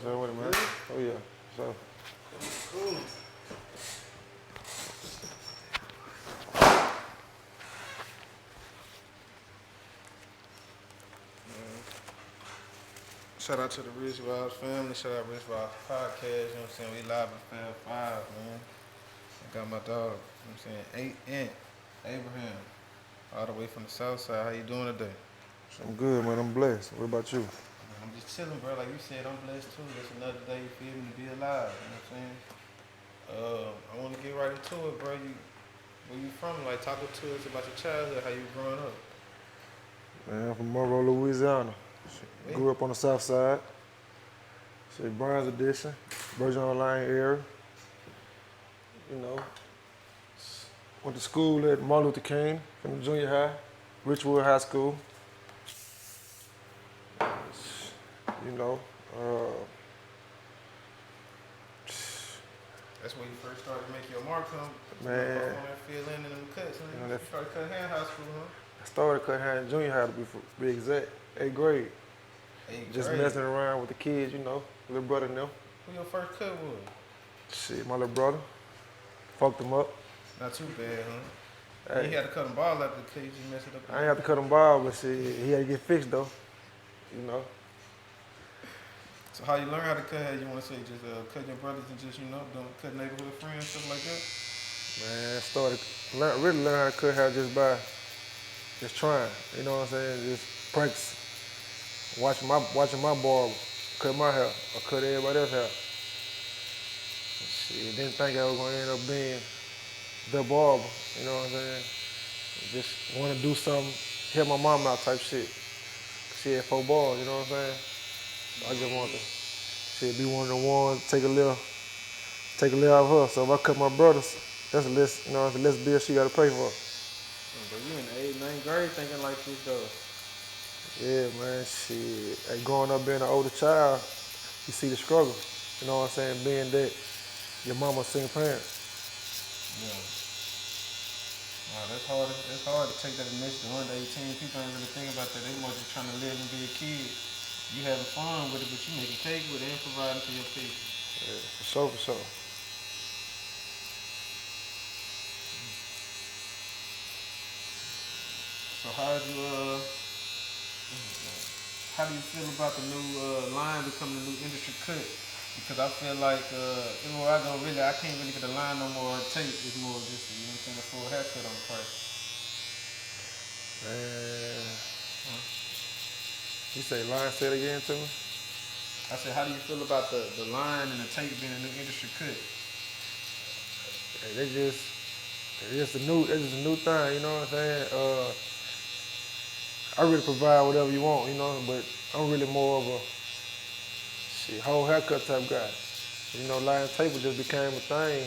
So with it, man. Oh yeah. So. Cool. Shout out to the Rich Vibez family. Shout out Rich Vibez Podcast. You know what I'm saying? We live at Fab5, man. I got my dog. You know what I'm saying? Abraham. All the way from the south side. How you doing today? I'm good, man. I'm blessed. What about you? I'm just chilling, bro. Like you said, I'm blessed too. It's another day, you feel me, to be alive. You know what I'm saying? I want to get right into it, bro. Where you from? Like, talk to us about your childhood, how you growing up. Man, I'm from Monroe, Louisiana. Grew up on the south side. Bryan's Edition, Virgin Online area. You know, went to school at Martin Luther King from the junior high, Richwood High School. You know, that's when you first started to make your mark, huh? Man. On that field in them cuts, huh? You know, You started cutting hair in high school, huh? I started cutting hair in junior high to be exact, 8th grade. Just messing around with the kids, you know, little brother and them. Who your first cut was? My little brother. Fucked him up. Not too bad, huh? Hey. You had to cut him ball after the cut, you just messed it up. I ain't have to cut him ball, but he had to get fixed though. You know. So how you learn how to cut hair? You want to say just cut your brothers and just, you know, don't cut neighborhood friends, stuff like that? Man, really learn how to cut hair just by trying. You know what I'm saying? Just practice. Watching my barber cut my hair or cut everybody else's hair. Didn't think I was gonna end up being the barber. You know what I'm saying? Just want to do something, help my mom out type shit. She had 4 bars. You know what I'm saying? I just want to be one of the ones, take a little out of her. So if I cut my brothers, that's a less, you know, it's a less bill she got to pay for. But you in the 8th, 9th grade thinking like this though. Yeah, man, Hey, growing up being an older child, you see the struggle. You know what I'm saying? Being that your mama's single parent. Yeah. Wow, that's hard to take that initiative. Under 18, people ain't really think about that. They more just trying to live and be a kid. You having fun with it, but you making cake with it and providing for your people. Yeah, for sure. So how do you feel about the new line becoming the new industry cut? Because I feel like I can't really get a line no more tape. It's more just, you know what I'm saying, a full haircut on the price. Man. You say line, say it again to me? I said, how do you feel about the line and the tape being a new industry cut? Hey, it's just a new thing, you know what I'm saying? I really provide whatever you want, you know, but I'm really more of a whole haircut type guy. You know, line tape just became a thing,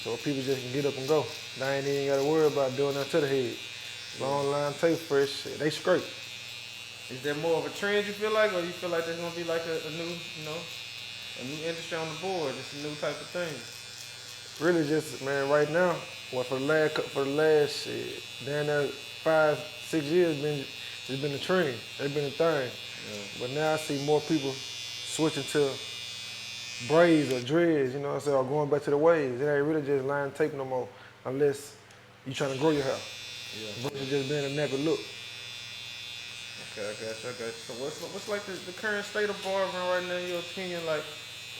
so people just can get up and go. They ain't even got to worry about doing nothing to the head. Long line tape fresh, they straight. Is there more of a trend you feel like, or you feel like there's gonna be like a new, you know, a new industry on the board, just a new type of thing? Really, just man, right now, for the last damn near 5-6 years, it's been a trend. It's been a thing. Yeah. But now I see more people switching to braids or dreads, you know what I'm saying, or going back to the waves. It ain't really just line tape no more, unless you trying to grow your hair. Yeah. Versus just being a nappy look. Okay, I got you. So what's like the current state of barbering right now in your opinion? Like,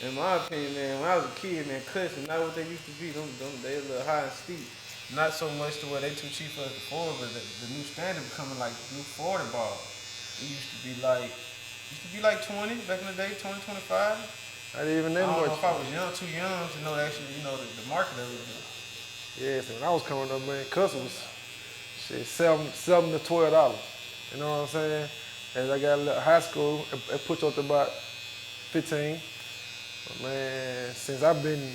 in my opinion, man, when I was a kid, man, cuts are not what they used to be. They a little high and steep. Not so much to where they too cheap for us to afford, but the new standard becoming like new 40 bars. It used to be like 20 back in the day, 20, 25. Not even that much. I don't know if I was too young to know actually, you know, the market of it. Yeah, so when I was coming up, man, cuts was $7 to $12. You know what I'm saying? As I got a little high school, it pushed up to about 15. But man, since I've been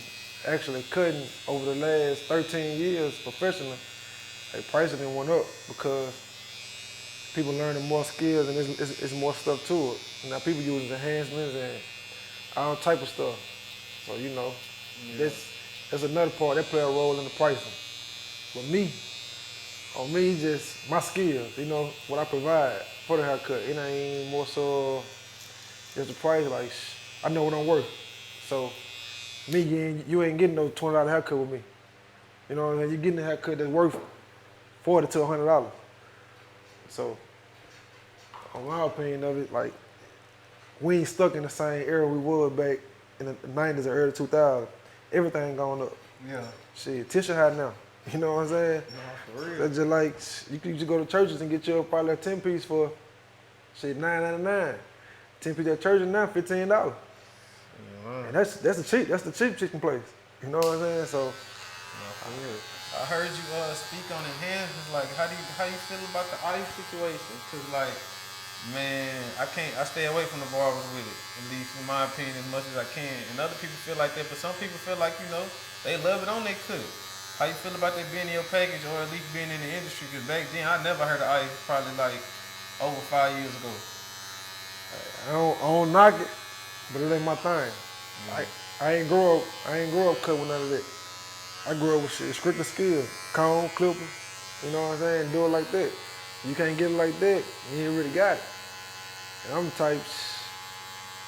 actually cutting over the last 13 years professionally, the price done went up because people learning more skills and it's more stuff to it. Now people using enhancements and all type of stuff. So you know, that's another part that play a role in the pricing. But on me, just my skills, you know, what I provide for the haircut. It ain't more so just the price, like I know what I'm worth. So you ain't getting no $20 haircut with me. You know what I'm saying? You're getting a haircut that's worth $40 to $100. So, in my opinion of it, like, we ain't stuck in the same era we was back in the 90s or early 2000s. Everything going up. Yeah. Shit, tissue high now. You know what I'm saying? No, for real. That's just like, you can just go to churches and get you probably a 10-piece for, shit, $9.99. 10-piece at church now, $15. Yeah, And that's the cheap chicken place. You know what I'm saying? So, I heard you speak on enhancements. Like, how you feel about the ice situation? Cause like, man, I stay away from the barbers with it. At least in my opinion, as much as I can. And other people feel like that, but some people feel like, you know, they love it on their cut. How you feel about that being in your package, or at least being in the industry? Cause back then I never heard of ice. Probably like over 5 years ago. I don't knock it, but it ain't my thing. I ain't grow up cut with none of that. I grew up with shit, strictly skill, comb, clippers, you know what I'm saying? Do it like that. You can't get it like that, you ain't really got it. And I'm the type,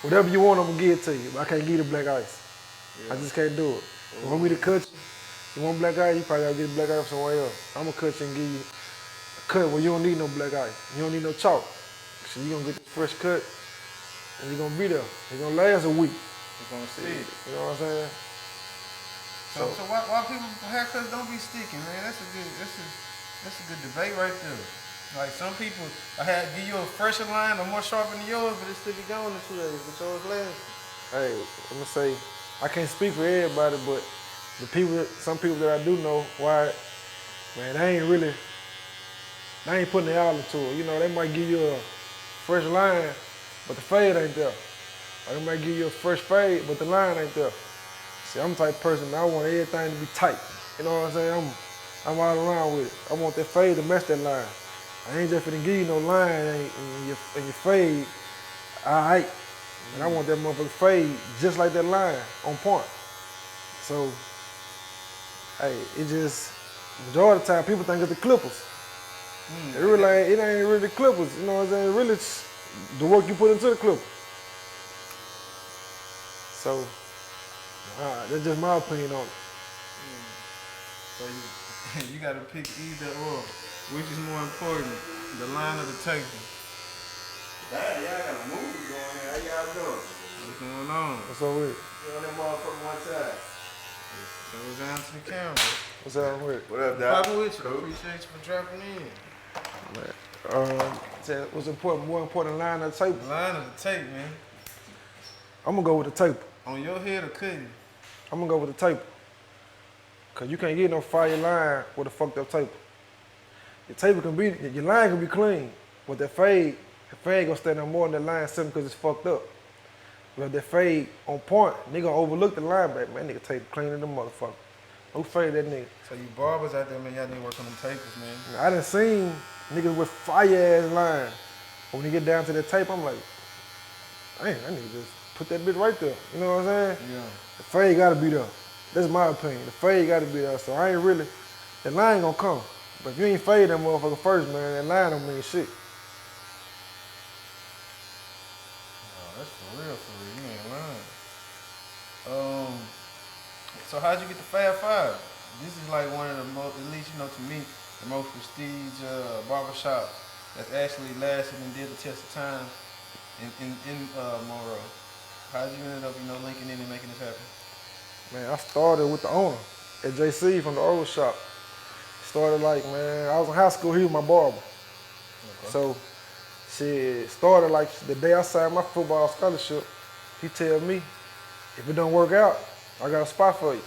whatever you want, I'm gonna give it to you. But I can't give you the black ice. Yeah. I just can't do it. You want me to cut you want black ice, you probably gotta get black ice somewhere else. I'm gonna cut you and give you a cut where you don't need no black ice. You don't need no chalk. So you gonna get this fresh cut, and you're gonna be there. It's gonna last a week. You're gonna see it. You know what I'm saying? So why people haircuts don't be sticking, man? That's a good debate right there. Like some people, I had give you a fresher line or more sharper than yours, but it still be gone in 2 days. But yours last. Hey, I'm gonna say, I can't speak for everybody, but some people that I do know, why, man, they ain't putting the all into it. You know, they might give you a fresh line, but the fade ain't there. Or they might give you a fresh fade, but the line ain't there. See, I'm the type of person, man, I want everything to be tight. You know what I'm saying? I'm all around with it. I want that fade to match that line. I ain't just finna give you no line and your fade, all right. And I want that motherfucker fade just like that line, on point. So, hey, majority of the time, people think it's the clippers. It ain't really the clippers, you know what I'm saying? Really, it's the work you put into the clipper. So, that's just my opinion on it. So you gotta pick either or. Which is more important, the line or the taper? Dad, y'all got a movie going here. How y'all doing? What's going on? What's up with it? Get on that motherfucker one time. So it's down to the camera. What's up with it? What up, Dad? Popping with you. Appreciate you for dropping in. Man, what's important? More important, line or the tape? The line or the tape, man? I'm gonna go with the tape. On your head or cutting? I'm gonna go with the tape. Cause you can't get no fire line with a fucked up tape. Your line can be clean, but the fade gonna stand out more than that line simply because it's fucked up. But if that fade on point, nigga gonna overlook the line back, man. Nigga tape clean than the motherfucker. Who fade that nigga? So you barbers out there, man, y'all need to work on them tapers, man. I done seen niggas with fire ass line. But when you get down to that tape, I'm like, damn, that nigga just put that bitch right there. You know what I'm saying? Yeah. The fade gotta be there. That's my opinion. The fade gotta be there. So I ain't really, the line gonna come. But if you ain't fade that motherfucker first, man, that line don't mean shit. Oh, that's for real, you ain't lying. So how'd you get the Fab5? This is like one of the most, at least, you know, to me, the most prestige barbershop that's actually lasted and did the test of time in Monroe. How'd you end up, you know, linking in and making this happen? Man, I started with the owner at JC from the old shop. Started like, man, I was in high school, he was my barber. Okay. So, shit, started like the day I signed my football scholarship, he tell me, if it don't work out, I got a spot for you.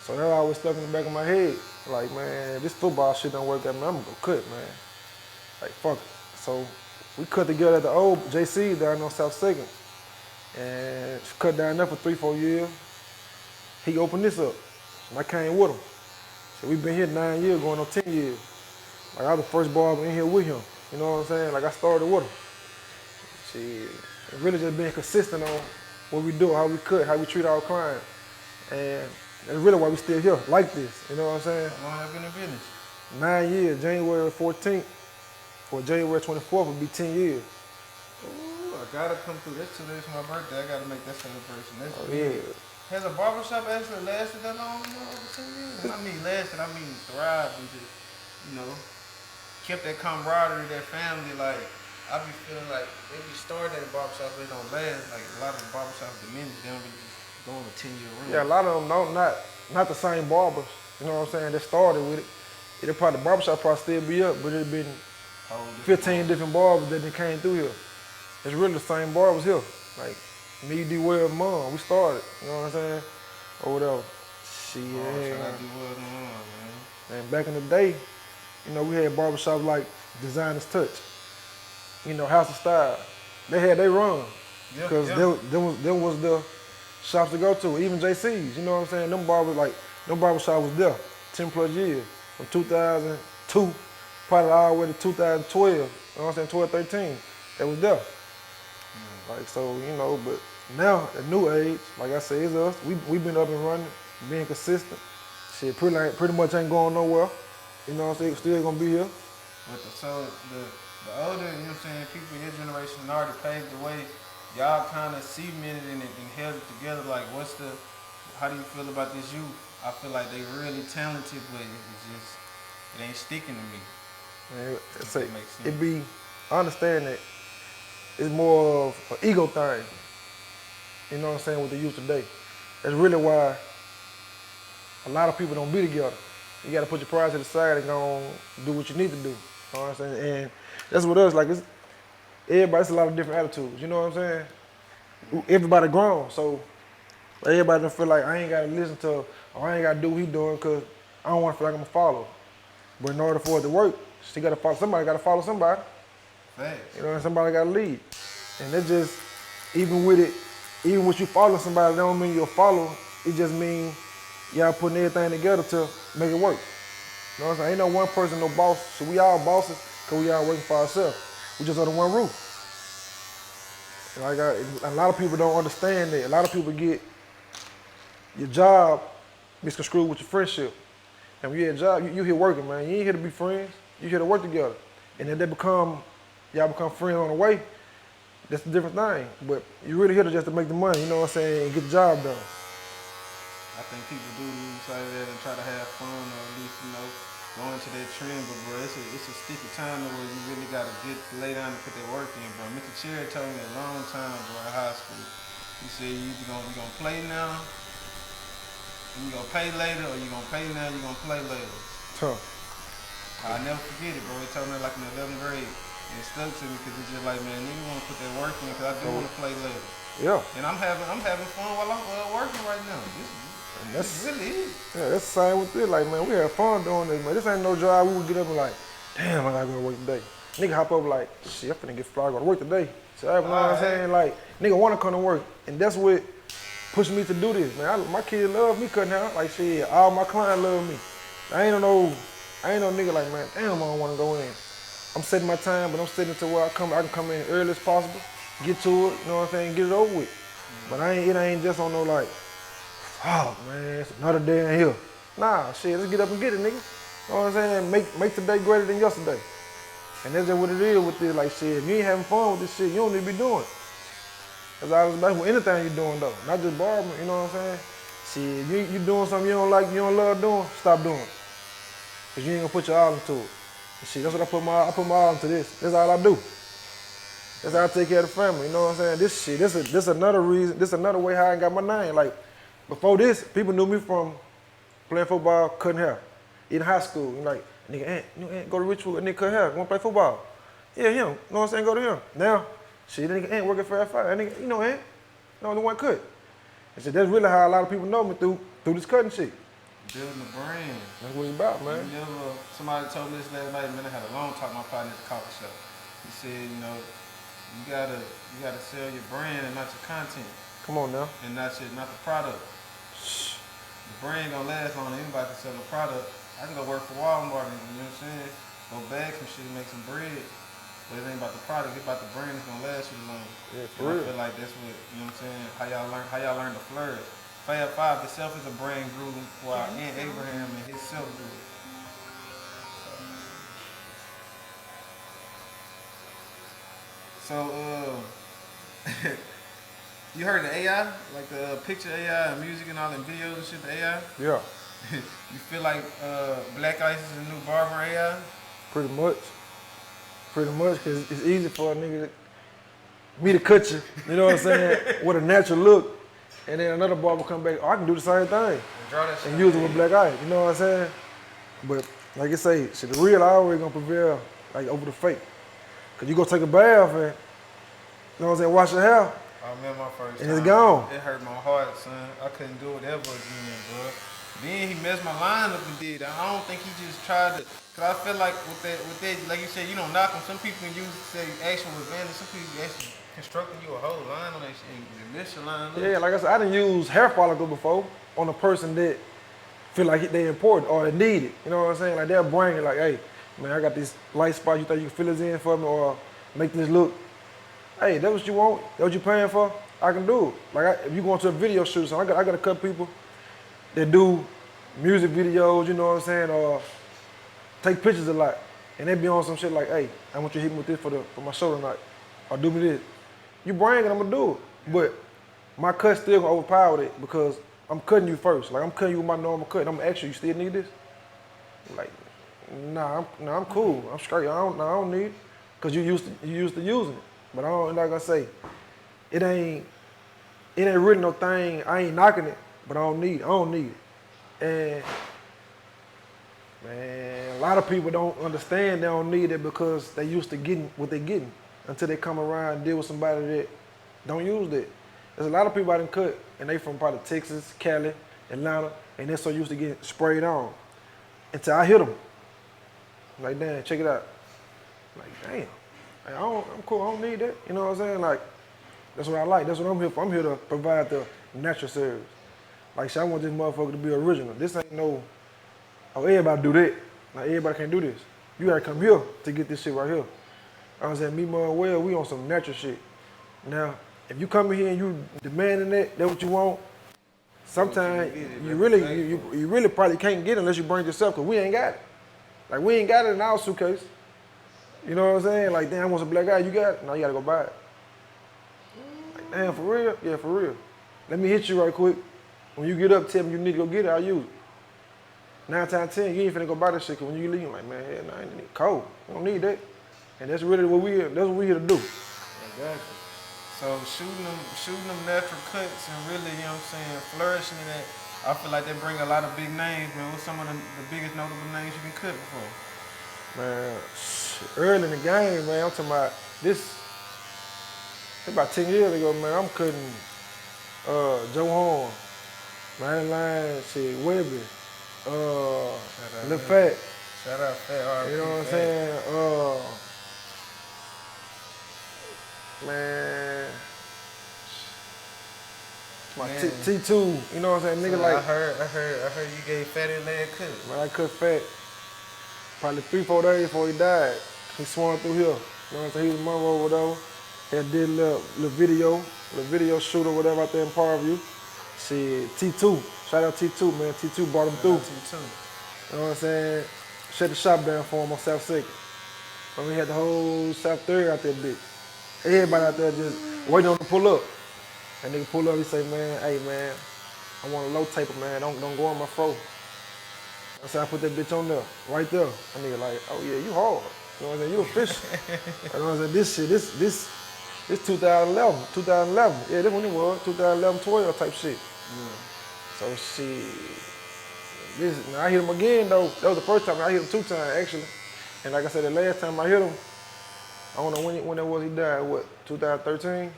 So that always stuck in the back of my head. Like, man, if this football shit don't work out, man, I'm gonna go cut, man. Like, fuck it. So we cut together at the old JC down on South 2nd. And cut down there for 3-4 years. He opened this up, and I came with him. So we've been here 9 years, going on 10 years. Like, I was the first barber in here with him. You know what I'm saying? Like, I started with him. Shit, really just being consistent on what we do, how we cut, how we treat our clients. And that's really why we still here, like this. You know what I'm saying? How long have you been in business? 9 years. January 14th or January 24th will be 10 years. Ooh, I gotta come through. That's 2 days from my birthday. I gotta make that celebration. That's Yeah. big. Has a barbershop actually lasted that long? Over 10 years? And I mean lasted, I mean thrived and just, you know, kept that camaraderie, that family. Like, I be feeling like they be starting at barbershops, they don't last. Like, a lot of the barbershops diminish, they don't really just go on a 10-year run. Yeah, a lot of them don't, not the same barbers. You know what I'm saying? They started with it. It'll probably, the barbershop probably still be up, but it'd been 15 different barbers that they came through here. It's really the same barbers here. Like, me, D. Well, Mom, we started. You know what I'm saying? Or whatever. Shit. Shout out D. Well, man. And back in the day, you know, we had barbershops like Designer's Touch. You know, House of Style. They had their run. Because them was the shops to go to. Even JC's, you know what I'm saying? Them barbershops was there 10 plus years. From 2002, probably all the way to 2012. You know what I'm saying? 12, 13. They was there. Like, so, you know, but now, at new age, like I said, it's us. We been up and running, being consistent. Shit, pretty much ain't going nowhere. You know what I'm saying? Still gonna be here. But the older, you know what I'm saying, people in your generation already paved the way. Y'all kind of cemented in it and held it together. Like, how do you feel about this youth? I feel like they really talented, but it ain't sticking to me. Man, I understand that it's more of an ego thing. You know what I'm saying, with the youth today. That's really why a lot of people don't be together. You gotta put your pride to the side and go on, do what you need to do. You know what I'm saying? And that's what us, like, everybody's a lot of different attitudes, you know what I'm saying? Everybody grown, so everybody don't feel like I ain't gotta listen to, or I ain't gotta do what he doing, cause I don't wanna feel like I'm a follower. But in order for it to work, somebody gotta follow somebody. Thanks. You know, and somebody gotta lead. And it just, even with you following somebody, that don't mean you're a follower. It just means y'all putting everything together to make it work. You know what I'm saying? Ain't no one person, no boss. So we all bosses, cause we all working for ourselves. We just under one roof. Like, a lot of people don't understand that. A lot of people get your job misconstrued with your friendship. And when you at a job, you here working, man. You ain't here to be friends. You here to work together. And then y'all become friends on the way, that's a different thing. But you really here just to make the money, you know what I'm saying, and get the job done. I think people do say that and try to have fun, or at least, you know, go into that trend, but bro, it's a sticky time where you really gotta lay down and put that work in, bro. Mr. Cherry told me a long time, bro, in high school. He said you gonna play now, you gonna pay later, or you gonna pay now, you gonna play later. Tough. I'll never forget it, bro. He told me like in the 11th grade. And it stuck to me because it's just like, man, nigga wanna put that work in because I do wanna play later. Yeah. And I'm having fun while I'm working right now. This really is. Yeah, that's the same with this. Like, man, we had fun doing this, man. This ain't no job. We would get up and like, damn, I gotta go to work today. Nigga hop up like, shit, I'm finna get fly, go to work today. So, you know what I'm saying? Like, nigga wanna come to work. And that's what pushed me to do this, man. My kids love me cutting out. Like, shit, all my clients love me. I ain't no nigga like, man, damn, I don't wanna go in. I'm setting my time, but I'm setting it to where I can come in early as possible, get to it, you know what I'm saying, get it over with. But it ain't just on no like, oh man, it's another day in here. Nah, shit, let's get up and get it, nigga. You know what I'm saying? Make today greater than yesterday. And that's just what it is with this, like, shit, if you ain't having fun with this shit, you don't need to be doing it. That's all it's about with anything you're doing though, not just barbering, you know what I'm saying? Shit, you doing something you don't like, you don't love doing, stop doing it. Cause you ain't gonna put your all into it. Shit, that's what I put my all into this. That's all I do. That's how I take care of the family, you know what I'm saying? This another reason, this another way how I got my name. Like, before this, people knew me from playing football, cutting hair. In high school, like, nigga, Ant, go to Richwood, nigga cut hair, wanna play football. Yeah, him, you know what I'm saying, go to him. Now, shit, that nigga Ant working for Fab5, that nigga, you know Ant, the one cut. And so that's really how a lot of people know me through this cutting shit. Building a brand. That's what it's about, man. Somebody told me this last night, man, I had a long talk with my partner at the coffee shop. He said, you know, you gotta sell your brand and not your content. Come on now. And not the product. The brand gonna last long as anybody can sell a product. I can go work for Walmart and, you know what I'm saying, go bag some shit and make some bread. But it ain't about the product, it's about the brand that's gonna last you long. Yeah, for real. I feel like that's what, you know what I'm saying, how y'all learn to flourish. Fab5 itself is a brand grew while Aunt Abraham and himself grew it. So, You heard the AI, like the picture AI and music and all the videos and shit, the AI? Yeah, You feel like Black Ice is the new barber AI? pretty much. Pretty much, because it's easy for a nigga, me to cut you, you know what I'm saying, with a natural look. And then another barber come back, oh, I can do the same thing. And draw that shit And up. use it with black eye, you know what I'm saying? But like I say, shit, the real always gonna prevail like over the fake. Cause you go take a bath and, you know what I'm saying, wash your hair, I remember my first and time. it's gone. It hurt my heart, son. I couldn't do it ever again, bro. Then he messed my line up and did. I don't think he just tried to. Cause I feel like with that, like you said, you don't knock him. Some people can use say actual advantage. Some people actually constructing you a whole line on that shit. You miss your line. Yeah, like I said, I done used hair follicle before on a person that feel like they important or they need it. You know what I'm saying? Like they'll bring it like, hey, man, I got this light spot, you think you can fill this in for me or make this look. Hey, that what you want? That what you paying for? I can do it. Like if you going to a video shoot, so I got a couple people that do music videos, you know what I'm saying, or take pictures a lot. And they be on some shit like, hey, I want you to hit me with this for my show tonight. Or do me this. You bring it, I'm gonna do it. But my cut still gonna overpower it because I'm cutting you first. Like I'm cutting you with my normal cut. And I'm gonna ask you still need this? Like, nah, I'm cool. I'm straight. I don't need it. Cause you used to using it. But I don't, like I say, it ain't really no thing. I ain't knocking it, but I don't need it. And man, a lot of people don't understand they don't need it because they used to getting what they getting until they come around and deal with somebody that don't use it. There's a lot of people I done cut and they from probably Texas, Cali, Atlanta, and they're so used to getting sprayed on. Until I hit them. Like, damn, check it out. Like, damn. Like, I'm cool, I don't need that. You know what I'm saying? Like, that's what I like. That's what I'm here for. I'm here to provide the natural service. Like, shit, I want this motherfucker to be original. This ain't no, oh, everybody do that. Like, everybody can't do this. You gotta come here to get this shit right here. I'm saying, me, well, we on some natural shit. Now, if you come in here and you demanding that's what you want, sometimes you really probably can't get it unless you bring it yourself, because we ain't got it. Like, we ain't got it in our suitcase. You know what I'm saying? Like, damn, I want some black eye, you got it? No, you gotta go buy it. Like, damn, for real? Yeah, for real. Let me hit you right quick. When you get up, tell me you need to go get it, I'll use it. 9 times 10, you ain't finna go buy that shit, because when you leave, you're like, man, hell, nah, I ain't need it. Cold. I don't need that. And that's really what we here to do. Exactly. So shooting them natural cuts and really, you know what I'm saying, flourishing in that, I feel like they bring a lot of big names, man. What's some of the biggest notable names you been cut before? Man, early in the game, man, I'm talking about this, about 10 years ago, man, I'm cutting Joe Horn, Mighty Line, shit, Webby, PHAT. Shout out Fab. You know what I'm saying? Man, my T2, you know what I'm saying? Nigga, So like, I heard you gave Fat his last cut. man, I cut PHAT probably 3-4 days before he died. He swung through here. You know what I'm saying? He was Monroe or whatever. Had did a little video shoot or whatever out there in Parkview. Shit, T2. Shout out T2, man. T2 brought him through. T2. You know what I'm saying? Shut the shop down for him on South 2nd. And we had the whole South 3rd out there, bitch. Everybody out there just waiting on him to pull up. And nigga pull up, he say, man, hey, man, I want a low taper, man. Don't go on my fro. I said, I put that bitch on there, right there. And nigga like, oh yeah, you hard. You know what I'm saying? You official. You know what I'm saying? This shit, this 2011. Yeah, this when it was, 2011, 12 type shit. Yeah. So shit, I hit him again though. That was the first time. I hit him 2 times actually. And like I said, the last time I hit him, I don't know when it was he died, what, 2013?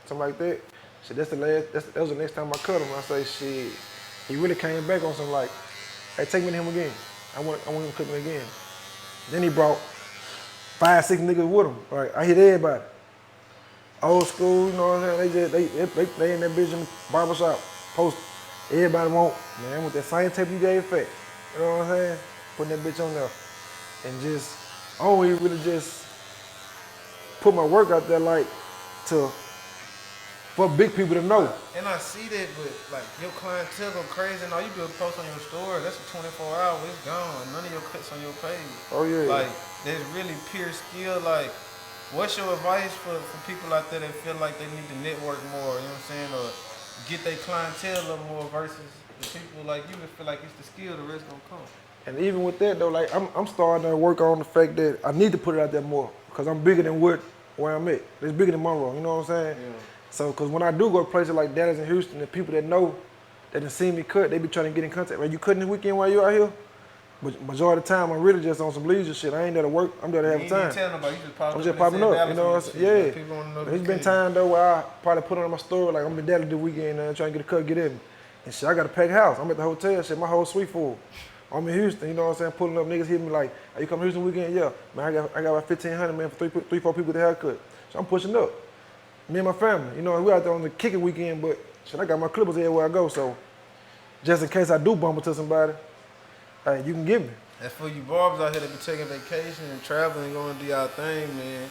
Something like that. Shit, that was the next time I cut him. I say, shit, he really came back on some like, hey, take me to him again. I want him to cut me again. Then he brought 5, 6 niggas with him. Right, I hit everybody. Old school, you know what I'm saying? They in that bitch in the barbershop, post. Everybody want, man, with that same tape you gave Fat. You know what I'm saying? Putting that bitch on there. And just, I don't even really just put my work out there like for big people to know. And I see that, but like your clientele go crazy and all you do is post on your story. That's a 24 hour, it's gone. None of your cuts on your page. Oh yeah. Like there's really pure skill. Like What's your advice for people out there that feel like they need to network more, you know what I'm saying, or get their clientele a little more versus the people like you that feel like it's the skill, the rest gonna come? And even with that though, like I'm starting to work on the fact that I need to put it out there more because I'm bigger than where I'm at. It's bigger than Monroe, you know what I'm saying? Yeah. So, because when I do go to places like Dallas and Houston, the people that know that done seen me cut, they be trying to get in contact. Man, you cutting this weekend while you out here? But majority of the time, I'm really just on some leisure shit. I ain't there to work. I'm there to have You time. ain't tell nobody. You just popped I'm up just and popping said up. Dallas You know what I'm shit. saying? Like, people wanna know There's the been kid. time though where I probably put it on my story like I'm in Dallas this weekend and trying to get a cut, get in. And shit, I got a packed house. I'm at the hotel. Shit, my whole suite full. I'm in Houston. You know what I'm saying? Pulling up, niggas hit me like, "Are you coming Houston weekend?" Yeah, man. I got about 1,500 man for three, 4 people to haircut. So I'm pushing up. Me and my family. You know, we out there on the kicking weekend, but shit, I got my clippers everywhere I go. So just in case I do bump into somebody, hey, you can get me. As for you barbers out here that be taking vacation and traveling and going to do y'all thing, man,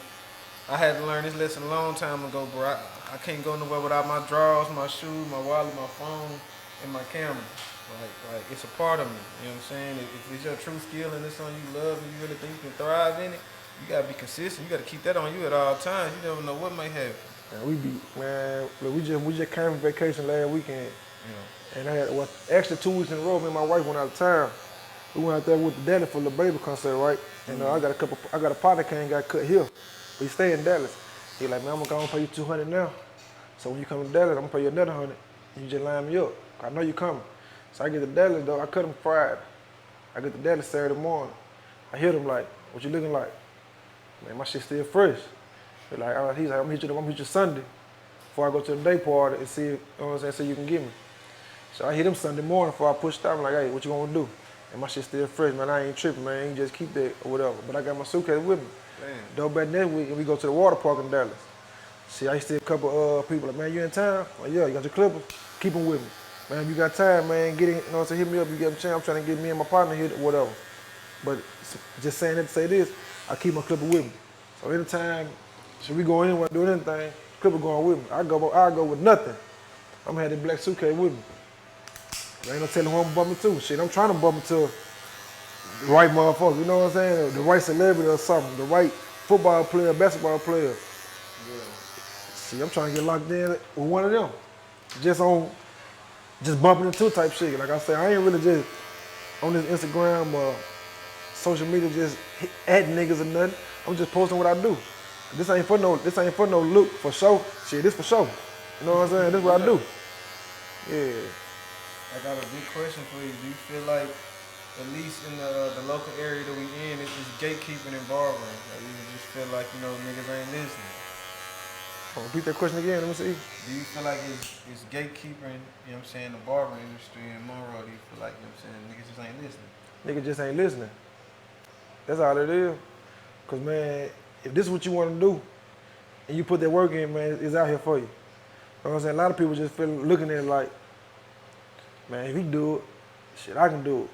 I had to learn this lesson a long time ago, bro. I can't go nowhere without my drawers, my shoes, my wallet, my phone, and my camera. Like it's a part of me. You know what I'm saying? If it's your true skill and it's something you love and you really think you can thrive in it, you gotta be consistent. You gotta keep that on you at all times. You never know what might happen. Man, look, we just came from vacation last weekend. You And I had, actually 2 weeks in a row, me and my wife went out of town. We went out there with the Daddy for the baby concert, right? And I got a partner came got cut here. We stay in Dallas. He like, man, I'm gonna pay you $200 now. So when you come to Dallas, I'm gonna pay you another $100. You just line me up. I know you coming. So I get to Dallas though. I cut him Friday. I get to Dallas Saturday morning. I hit him like, what you looking like? Man, my shit still fresh. He's like, all right, he's like, I'm gonna hit you Sunday before I go to the day party and see, you know what I'm saying, so you can get me. So I hit him Sunday morning before I pushed out. I'm like, hey, what you gonna do? And my shit still fresh, man. I ain't tripping, man. You just keep that or whatever. But I got my suitcase with me. Damn. Though back next week, we go to the water park in Dallas. See, I see a couple people like, man, you in town? Like, yeah, you got your clippers? Keep them with me. Man, if you got time, man, get in, you know what I'm saying, hit me up, you get a chance. I'm trying to get me and my partner here, whatever. But just saying that to say this, I keep my clipper with me. So anytime, should we go anywhere, do anything, clipper going with me. I go with nothing. I'm gonna have that black suitcase with me. There ain't no telling who I'm bumping to. Shit, I'm trying to bump into the right motherfucker, you know what I'm saying? The right celebrity or something, the right football player, basketball player. Yeah. See, I'm trying to get locked in with one of them. Just bumping into type shit. Like I said, I ain't really just on this Instagram or social media just adding niggas or nothing. I'm just posting what I do. This ain't for no look for show. Shit, this for show. You know what I'm saying? This is what I do. Yeah. I got a big question for you. Do you feel like, at least in the local area that we in, it's gatekeeping and barbering? Like, you just feel like, you know, niggas ain't listening? Repeat that question again, let me see. Do you feel like it's gatekeeping, you know what I'm saying, the barbering industry in Monroe? Do you feel like, you know what I'm saying, niggas just ain't listening? Niggas just ain't listening. That's all it is. Cause man, if this is what you want to do, and you put that work in, man, it's out here for you. You know what I'm saying? A lot of people just feel looking at it like, man, if he do it, shit, I can do it.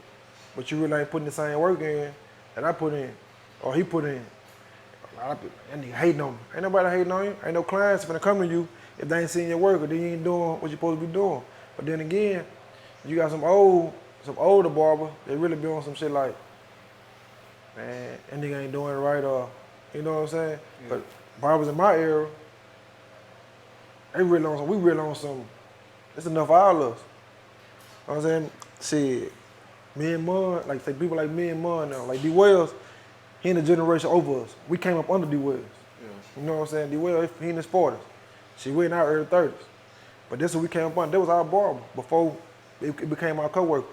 But you really ain't putting the same work in that I put in, or he put in. A lot of people, that nigga hating on me. Ain't nobody hating on you. Ain't no clients finna come to you if they ain't seeing your work or then you ain't doing what you're supposed to be doing. But then again, you got some older barber that really be on some shit like, man, that nigga ain't doing it right, or you know what I'm saying? Yeah. But barbers in my era, we really on some, it's enough for all of us. You know what I'm saying? Shit, me and Mon, like say people like me and Mon now, like D Wells, he in the generation over us. We came up under D Wells. Yeah. You know what I'm saying? D Wells, he in his 40s. Shit, we in our early 30s. But this is what we came up under. That was our barber before it became our coworker.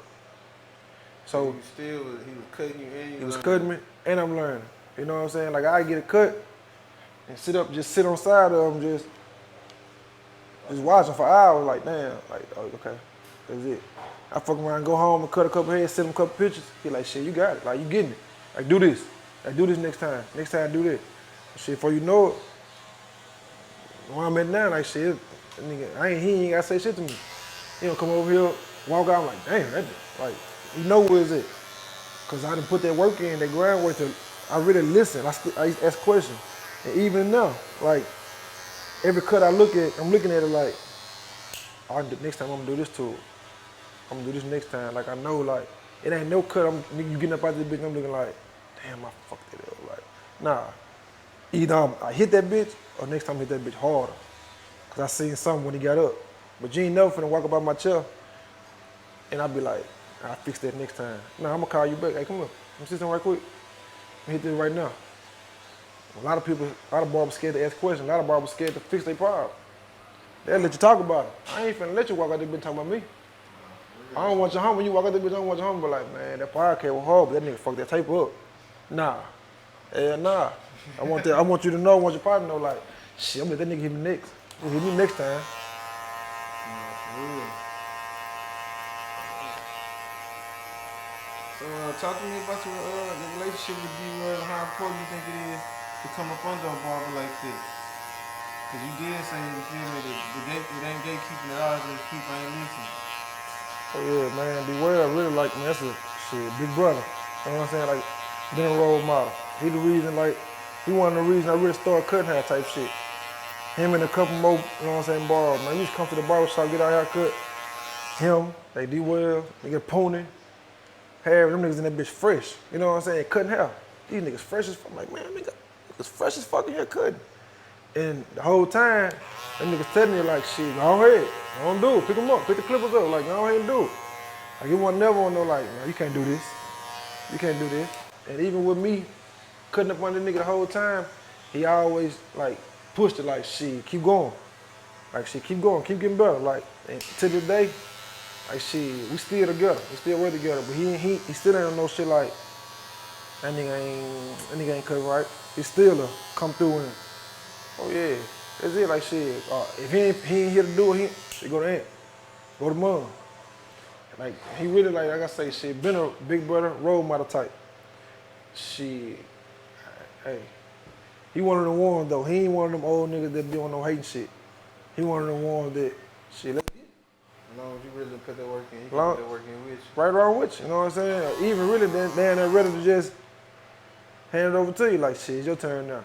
So he was cutting you and he was cutting me and I'm learning. You know what I'm saying? Like I get a cut and sit on side of him, just watching for hours. Like damn, like oh, okay, that's it. I fuck around, go home and cut a couple heads, send him a couple pictures. He like shit, you got it. Like you getting it. Like do this. Like do this next time. Next time do this. Shit, before you know it, where I'm at now, like shit, nigga, he ain't gotta say shit to me. He don't come over here, walk out, I'm like damn, that like. You know where is it? Cause I done put that work in, that groundwork to, I really listen. I ask questions. And even now, like, every cut I'm looking at it like, all right, next time I'm gonna do this to it. I'm gonna do this next time. Like I know like, it ain't no cut, you getting up out this bitch, I'm looking like, damn, I fucked it up. Like, nah. either I hit that bitch or next time I hit that bitch harder. Cause I seen something when he got up. But you ain't never finna walk up out my chair and I be like, I'll fix that next time. Nah, I'm gonna call you back. Hey, come here. Let me see something right quick. Let me hit this right now. A lot of barbers scared to ask questions. A lot of barbers scared to fix their problem. They'll let you talk about it. I ain't finna let you walk out this bitch talking about me. I don't want your home. When you walk out this bitch, I don't want your home. But like, man, that podcast was horrible. That nigga fucked that tape up. Nah. Hell nah. I want you to know, I want your partner to know, like, shit, I'm gonna let that nigga hit me next. He'll hit me next time. So talk to me about your relationship with D-Word and how important you think it is to come up under a barber like this. Cause you did say, you feel me, it ain't gatekeeping at all, just people ain't listening. Oh yeah, man, D-Word, I really like, man, that's a shit, big brother. You know what I'm saying? Like, been a role model. He the reason, like, he one of the reasons I really started cutting hair type shit. Him and a couple more, you know what I'm saying, barbers. Man, we used to come to the barbershop, get our hair cut. Him, like D-Well, nigga Pony, Harry, them niggas in that bitch fresh. You know what I'm saying? Cutting hair. These niggas fresh as fuck. I'm like, man, niggas fresh as fuck in here cutting. And the whole time, them niggas telling me like, shit, go ahead. Don't do it. Pick them up. Pick the clippers up. Like, go ahead and do it. Like, you never want to know, like, man, you can't do this. You can't do this. And even with me cutting up on the nigga the whole time, he always, like, pushed it like, shit, keep going. Like, shit, keep going. Keep getting better. Like, and to this day, like, shit, we still together. We still work together. But he still ain't on no shit like, that nigga ain't cut right. He still come through and, oh yeah, that's it. Like, shit, if he ain't here to do it, he go to Ant. Go to Mom. Like, he really, like I say, shit, been a big brother, role model type. Shit, hey, he one of the ones, though. He ain't one of them old niggas that be on no hating shit. He one of the ones that, shit, let's get it. As long as you really put that work in, he can put that work in with you. Right around with you, you know what I'm saying? Even really, they're ready to just hand it over to you. Like, shit, it's your turn now.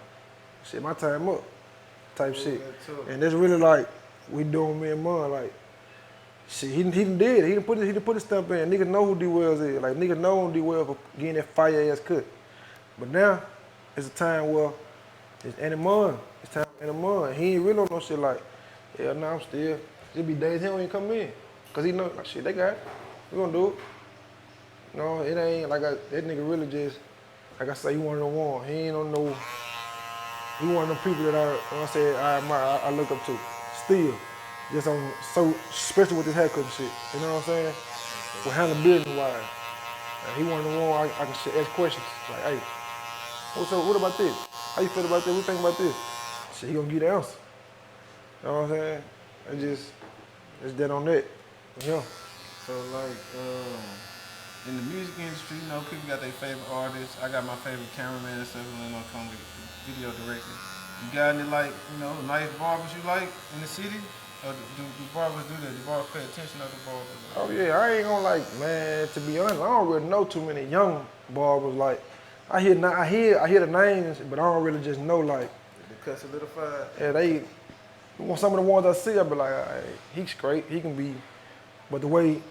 Shit, my time up. Type shit. And that's really like, we doing me and Mom, like, shit, he done did it. He done put his stamp in. Niggas know who D-Wells is. Like, niggas know D-Wells for getting that fire ass cut. But now, it's a time where it's Annie Mom. It's time for Annie Mom. He ain't really on no shit like, hell nah, I'm still. There'll be days he don't even come in. Cause he know, like, shit, they got it. We gonna do it. No, it ain't like that nigga really just, like I say, he one of the ones. He ain't on no, he one of them people that I admire, I look up to. Still. Just on, so, especially with this haircut and shit. You know what I'm saying? With handling business wise. He one of the ones I can ask questions. Like, hey, what's up, what about this? How you feel about this? What you think about this? Shit, he gonna give the answer. You know what I'm saying? It's dead on that. Yeah. So like, in the music industry, you know, people got their favorite artists. I got my favorite cameraman and stuff, and I'm come with video director. You got any, like, you know, nice barbers you like in the city? Or do barbers do that? Do barbers pay attention to the barbers? Oh yeah, I ain't gonna like, man, to be honest, I don't really know too many young barbers. Like, I hear the names, but I don't really just know, like. The cut solidified? Yeah, some of the ones I see, I be like, hey, he's great, he can be. But the way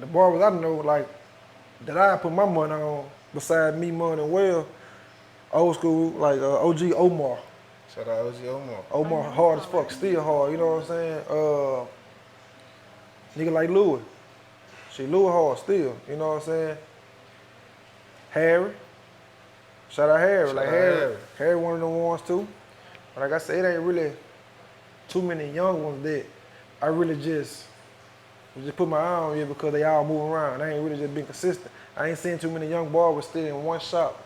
the barbers I know, like, that I put my money on, besides me, Mon, and Well, old school, like OG Omar. Shout out OG Omar. Omar hard as fuck, still hard, you know what I'm saying? Nigga like Louis. Louis hard still, you know what I'm saying? Harry. Shout out Harry. Harry one of them ones too. But like I said, it ain't really too many young ones that I really just put my eye on here because they all move around. They ain't really just been consistent. I ain't seen too many young barbers still in one shop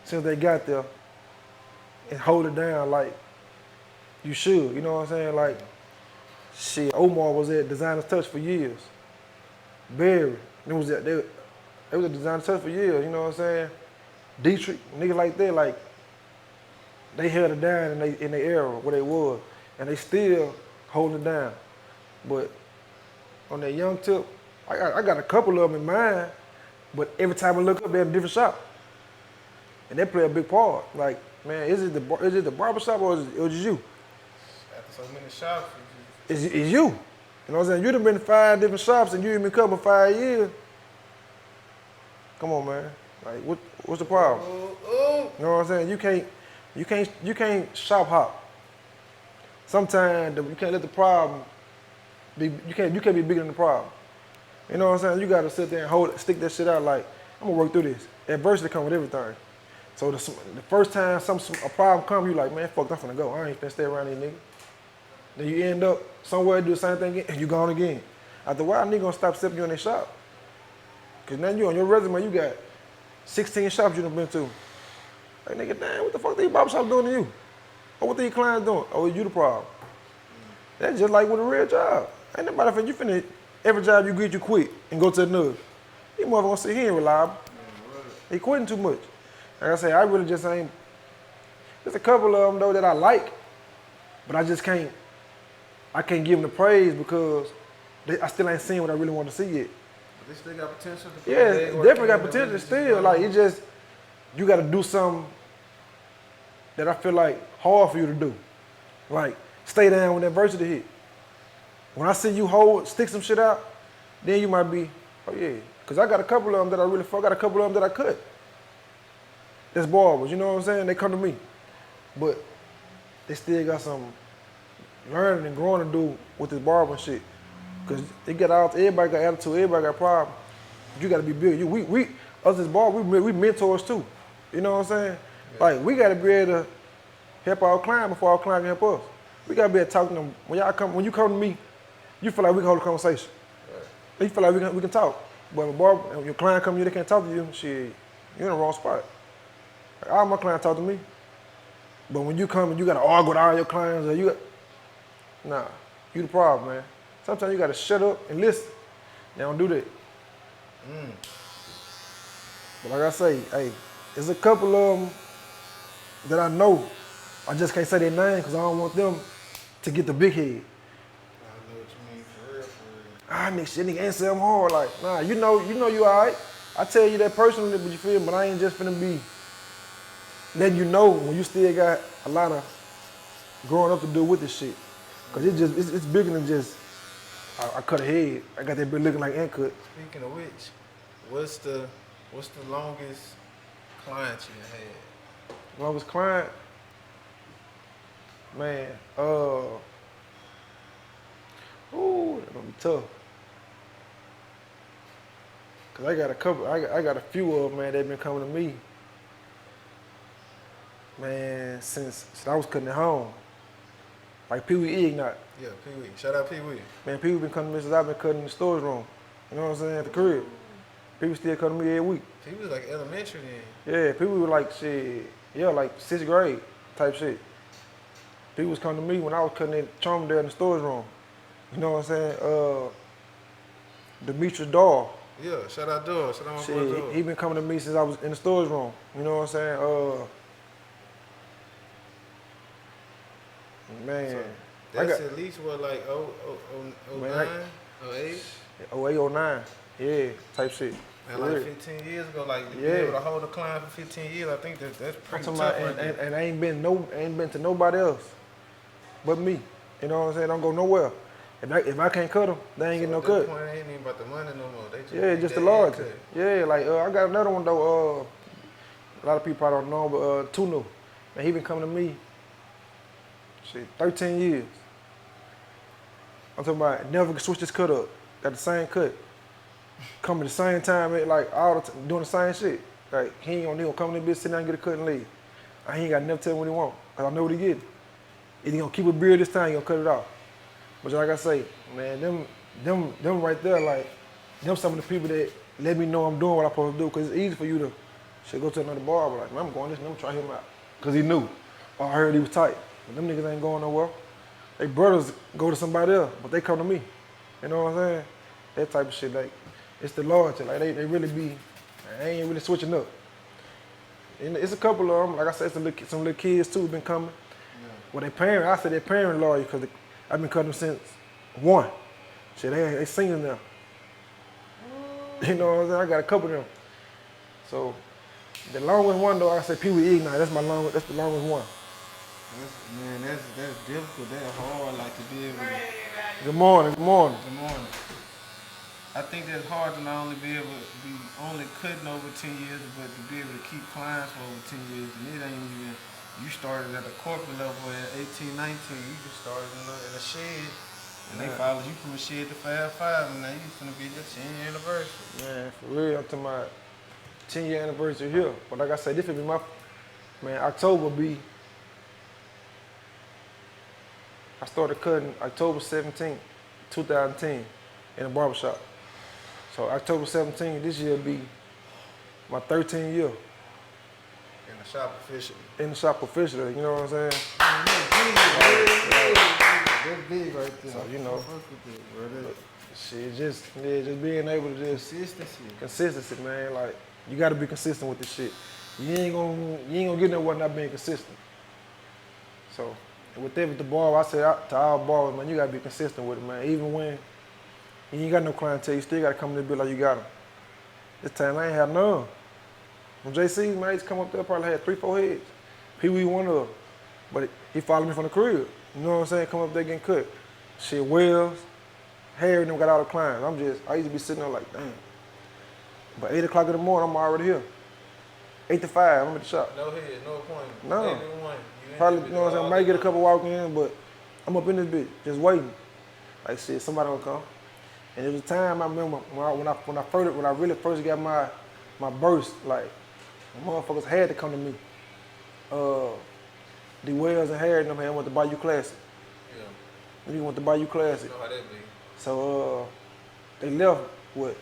since they got there and hold it down like you should. You know what I'm saying? Like, shit, Omar was at Designer's Touch for years. Barry, it was at Designer's Touch for years, you know what I'm saying? Dietrich, niggas like that, like, they held it down in their era where they was, and they still holding it down. But on that young tip, I got a couple of them in mind, but every time I look up, they're in a different shop. And they play a big part. Like, man, is it the barbershop or is it you? After so many shops, It's you. You know what I'm saying? You done been in 5 different shops and you ain't been coming 5 years. Come on, man. Like, what's the problem? You know what I'm saying? You can't You can't shop hop. Sometimes you can't let the problem be. You can't be bigger than the problem. You know what I'm saying? You gotta sit there and hold it, stick that shit out. Like I'm gonna work through this. Adversity comes with everything. So the first time a problem comes, you like, man, fuck, I'm finna go. I ain't finna stay around these niggas. Then you end up somewhere, do the same thing again, and you gone again. After a while, nigga gonna stop stepping you in their shop. Cause now you on your resume, you got 16 shops you done been to. Like, nigga, damn, what the fuck these barbershops doing to you? Or what these clients doing? Oh, you the problem. That's just like with a real job. Ain't nobody finna, you finna, every job you get, you quit and go to another. These motherfuckers gonna sit here and reliable. He quitting too much. Like I say, I really just ain't, there's a couple of them though that I like, but I just can't, I can't give them the praise because I still ain't seen what I really want to see yet. But they still got potential to Yeah, definitely got potential still. Like, it just, you got to do something that I feel like hard for you to do. Like, stay down when adversity hit. When I see you stick some shit out, then you might be, oh yeah. Because I got a couple of them that I really fuck, got a couple of them that I cut. That's barbers, you know what I'm saying? They come to me. But they still got some learning and growing to do with this barbering shit. Because everybody got attitude, everybody got problems. You got to be big. Us as barbers, we mentors too. You know what I'm saying? Yeah. Like, we got to be able to help our client before our client can help us. We got to be able to talk to them. When you come to me, you feel like we can hold a conversation. Right. You feel like we can talk. But when your client come to you, they can't talk to you, shit, you're in the wrong spot. Like, all my clients talk to me. But when you come and you got to argue with all your clients, or nah, you the problem, man. Sometimes you got to shut up and listen. They don't do that. But like I say, hey, there's a couple of them that I know. I just can't say their name because I don't want them to get the big head. I know what you mean, for real. Ah, nigga answer them hard. Like, nah, you know you all right. I tell you that personally, but you feel me? But I ain't just finna be letting you know when you still got a lot of growing up to do with this shit. Cause it's bigger than just, I cut a head. I got that bitch looking like ant cut. Speaking of which, what's the longest client you had? Longest client? Man, that's gonna be tough. Cause I got a couple, I got a few of them, man, they've been coming to me. Man, since I was cutting at home. Like Pee Wee Ignite. Yeah, Pee Wee. Shout out Pee Wee. Man, Pee Wee been coming to me since I've been cutting in the storage room. You know what I'm saying? At the crib. Pee Wee still come to me every week. Pee Wee was like elementary then. Yeah, Pee Wee was like shit. Yeah, like 6th grade type shit. Pee Wee was coming to me when I was cutting that trauma there in the storage room. You know what I'm saying? Demetrius Dahl. Yeah, shout out Dahl. Shout out my boy Dahl. He been coming to me since I was in the storage room. You know what I'm saying? Man. So that's at least what, like 09, 08? 08, 09. Yeah, type shit. And like 15 years ago, like to be able to hold a client for 15 years, I think that's pretty tough. And I ain't been to nobody else but me. You know what I'm saying? Don't go nowhere. If I can't cut them, they ain't getting no cut. At that point, it ain't even about the money no more. They just the loyalty. Yeah, like I got another one though. A lot of people probably don't know, but Tunu. Man, he been coming to me. Shit, 13 years. I'm talking about never switch this cut up. Got the same cut. Coming at the same time, like all the doing the same shit. Like he gonna come in this bitch, sit down and get a cut and leave. I ain't got to never tell him what he want, cause I know what he getting. If he gonna keep a beard this time, he gonna cut it off. But like I say, man, them right there, like them some of the people that let me know I'm doing what I'm supposed to do. Cause it's easy for you to go to another barber like, man, I'm going this and I'm trying him out. Cause he knew. Or I heard he was tight. But them niggas ain't going nowhere. They brothers go to somebody else, but they come to me. You know what I'm saying? That type of shit, like, it's the loyalty. Like, they really be, they ain't really switching up. And it's a couple of them, like I said, some little kids too been coming. Yeah. Well, I said their parent loyal, because I've been cutting them since 1. Shit, they singing now. You know what I'm saying? I got a couple of them. So, the longest one though, I say Pee Wee Ignite, that's the longest one. That's difficult. That's hard. Like to be able to. Good morning. I think that's hard to not only be able to be only cutting over 10 years, but to be able to keep clients for over 10 years. And it ain't even you started at the corporate level at 18, 19. You just started in a shed. And they followed you from the shed to Fab5, and now you finna be your 10-year anniversary. Man, for real, I'm talking about 10-year anniversary here. But like I said, this will be my, man, October be, I started cutting October 17, 2010 in a barbershop. So October 17, this year will be my 13th year. In the shop officially. In the shop officially, you know what I'm saying? That's big right there. So, you know, shit, just being able to just consistency, man. Like, you gotta be consistent with this shit. You ain't gonna get nowhere not being consistent. So, with the barber, I say to all barbers, man, you gotta be consistent with it, man. Even when you ain't got no clientele, you still gotta come to the bill like you got them. This time I ain't had none. When JC, man, I used to come up there, probably had 3-4 heads. Pee-wee one of them. But he followed me from the crib. You know what I'm saying? Come up there getting cut. Shit, Wells, Harry, and them got all the clients. I used to be sitting there like, damn. But 8 o'clock in the morning, I'm already here. 8 to 5, I'm at the shop. No head, no appointment. No. Probably, you know what I'm saying? I might get a couple walk-ins, but I'm up in this bitch, just waiting. Like shit, somebody gonna come. And it was a time I remember when I really first got my burst, like, motherfuckers had to come to me. D. Wells and Harry and them had went to Bayou Classic. Yeah. Nigga went to Bayou Classic. You know how that be. So they left with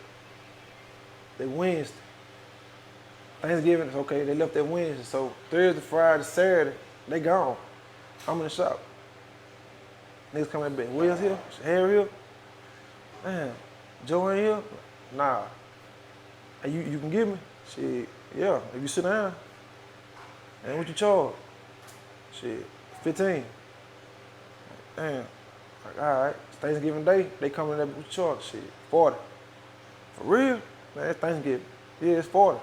they Wednesday. Thanksgiving, okay, they left that Wednesday. So Thursday, Friday, Saturday, they gone. I'm in the shop. Niggas coming back. Wells here? Harry here? Man, Joe ain't here? Nah. Hey, you can give me? Shit, yeah. If you sit down. And what you charge? Shit, 15. Damn. Like, all right. It's Thanksgiving Day. They coming there with charge. Shit, 40. For real? Man, it's Thanksgiving. Yeah, it's 40.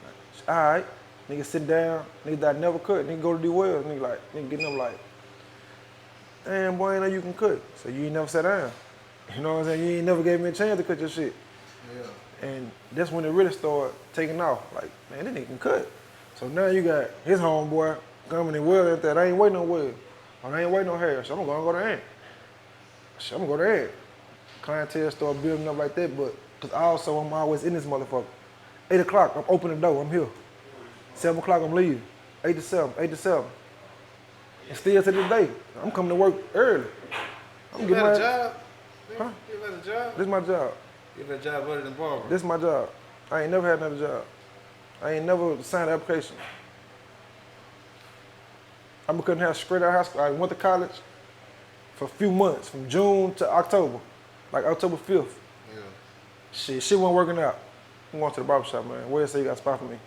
Like, all right. Nigga sit down. Nigga that never cut. Nigga go to D. Wells. Nigga getting up like, damn, boy, I know you can cut. So you ain't never sat down. You know what I'm saying? You ain't never gave me a chance to cut your shit. Yeah. And that's when it really started taking off. Like, man, this nigga can cut. So now you got his homeboy coming in well at that. I ain't waiting on Will. I ain't waiting on Harry. So I'm gonna go there. So I'm gonna go there. Clientele start building up like that, but cause also I'm always in this motherfucker. 8 o'clock, I'm opening the door, I'm here. 7 o'clock, I'm leaving. 8 to 7, 8 to 7. And still to this day, I'm coming to work early. You got a job? Huh? You got a job? This is my job. You got a job other than barber? This is my job. I ain't never had another job. I ain't never signed an application. I couldn't have straight out of high school. I went to college for a few months, from June to October, like October 5th. Yeah. Shit wasn't working out. I'm going to the barbershop, man. Where say you got a spot for me? You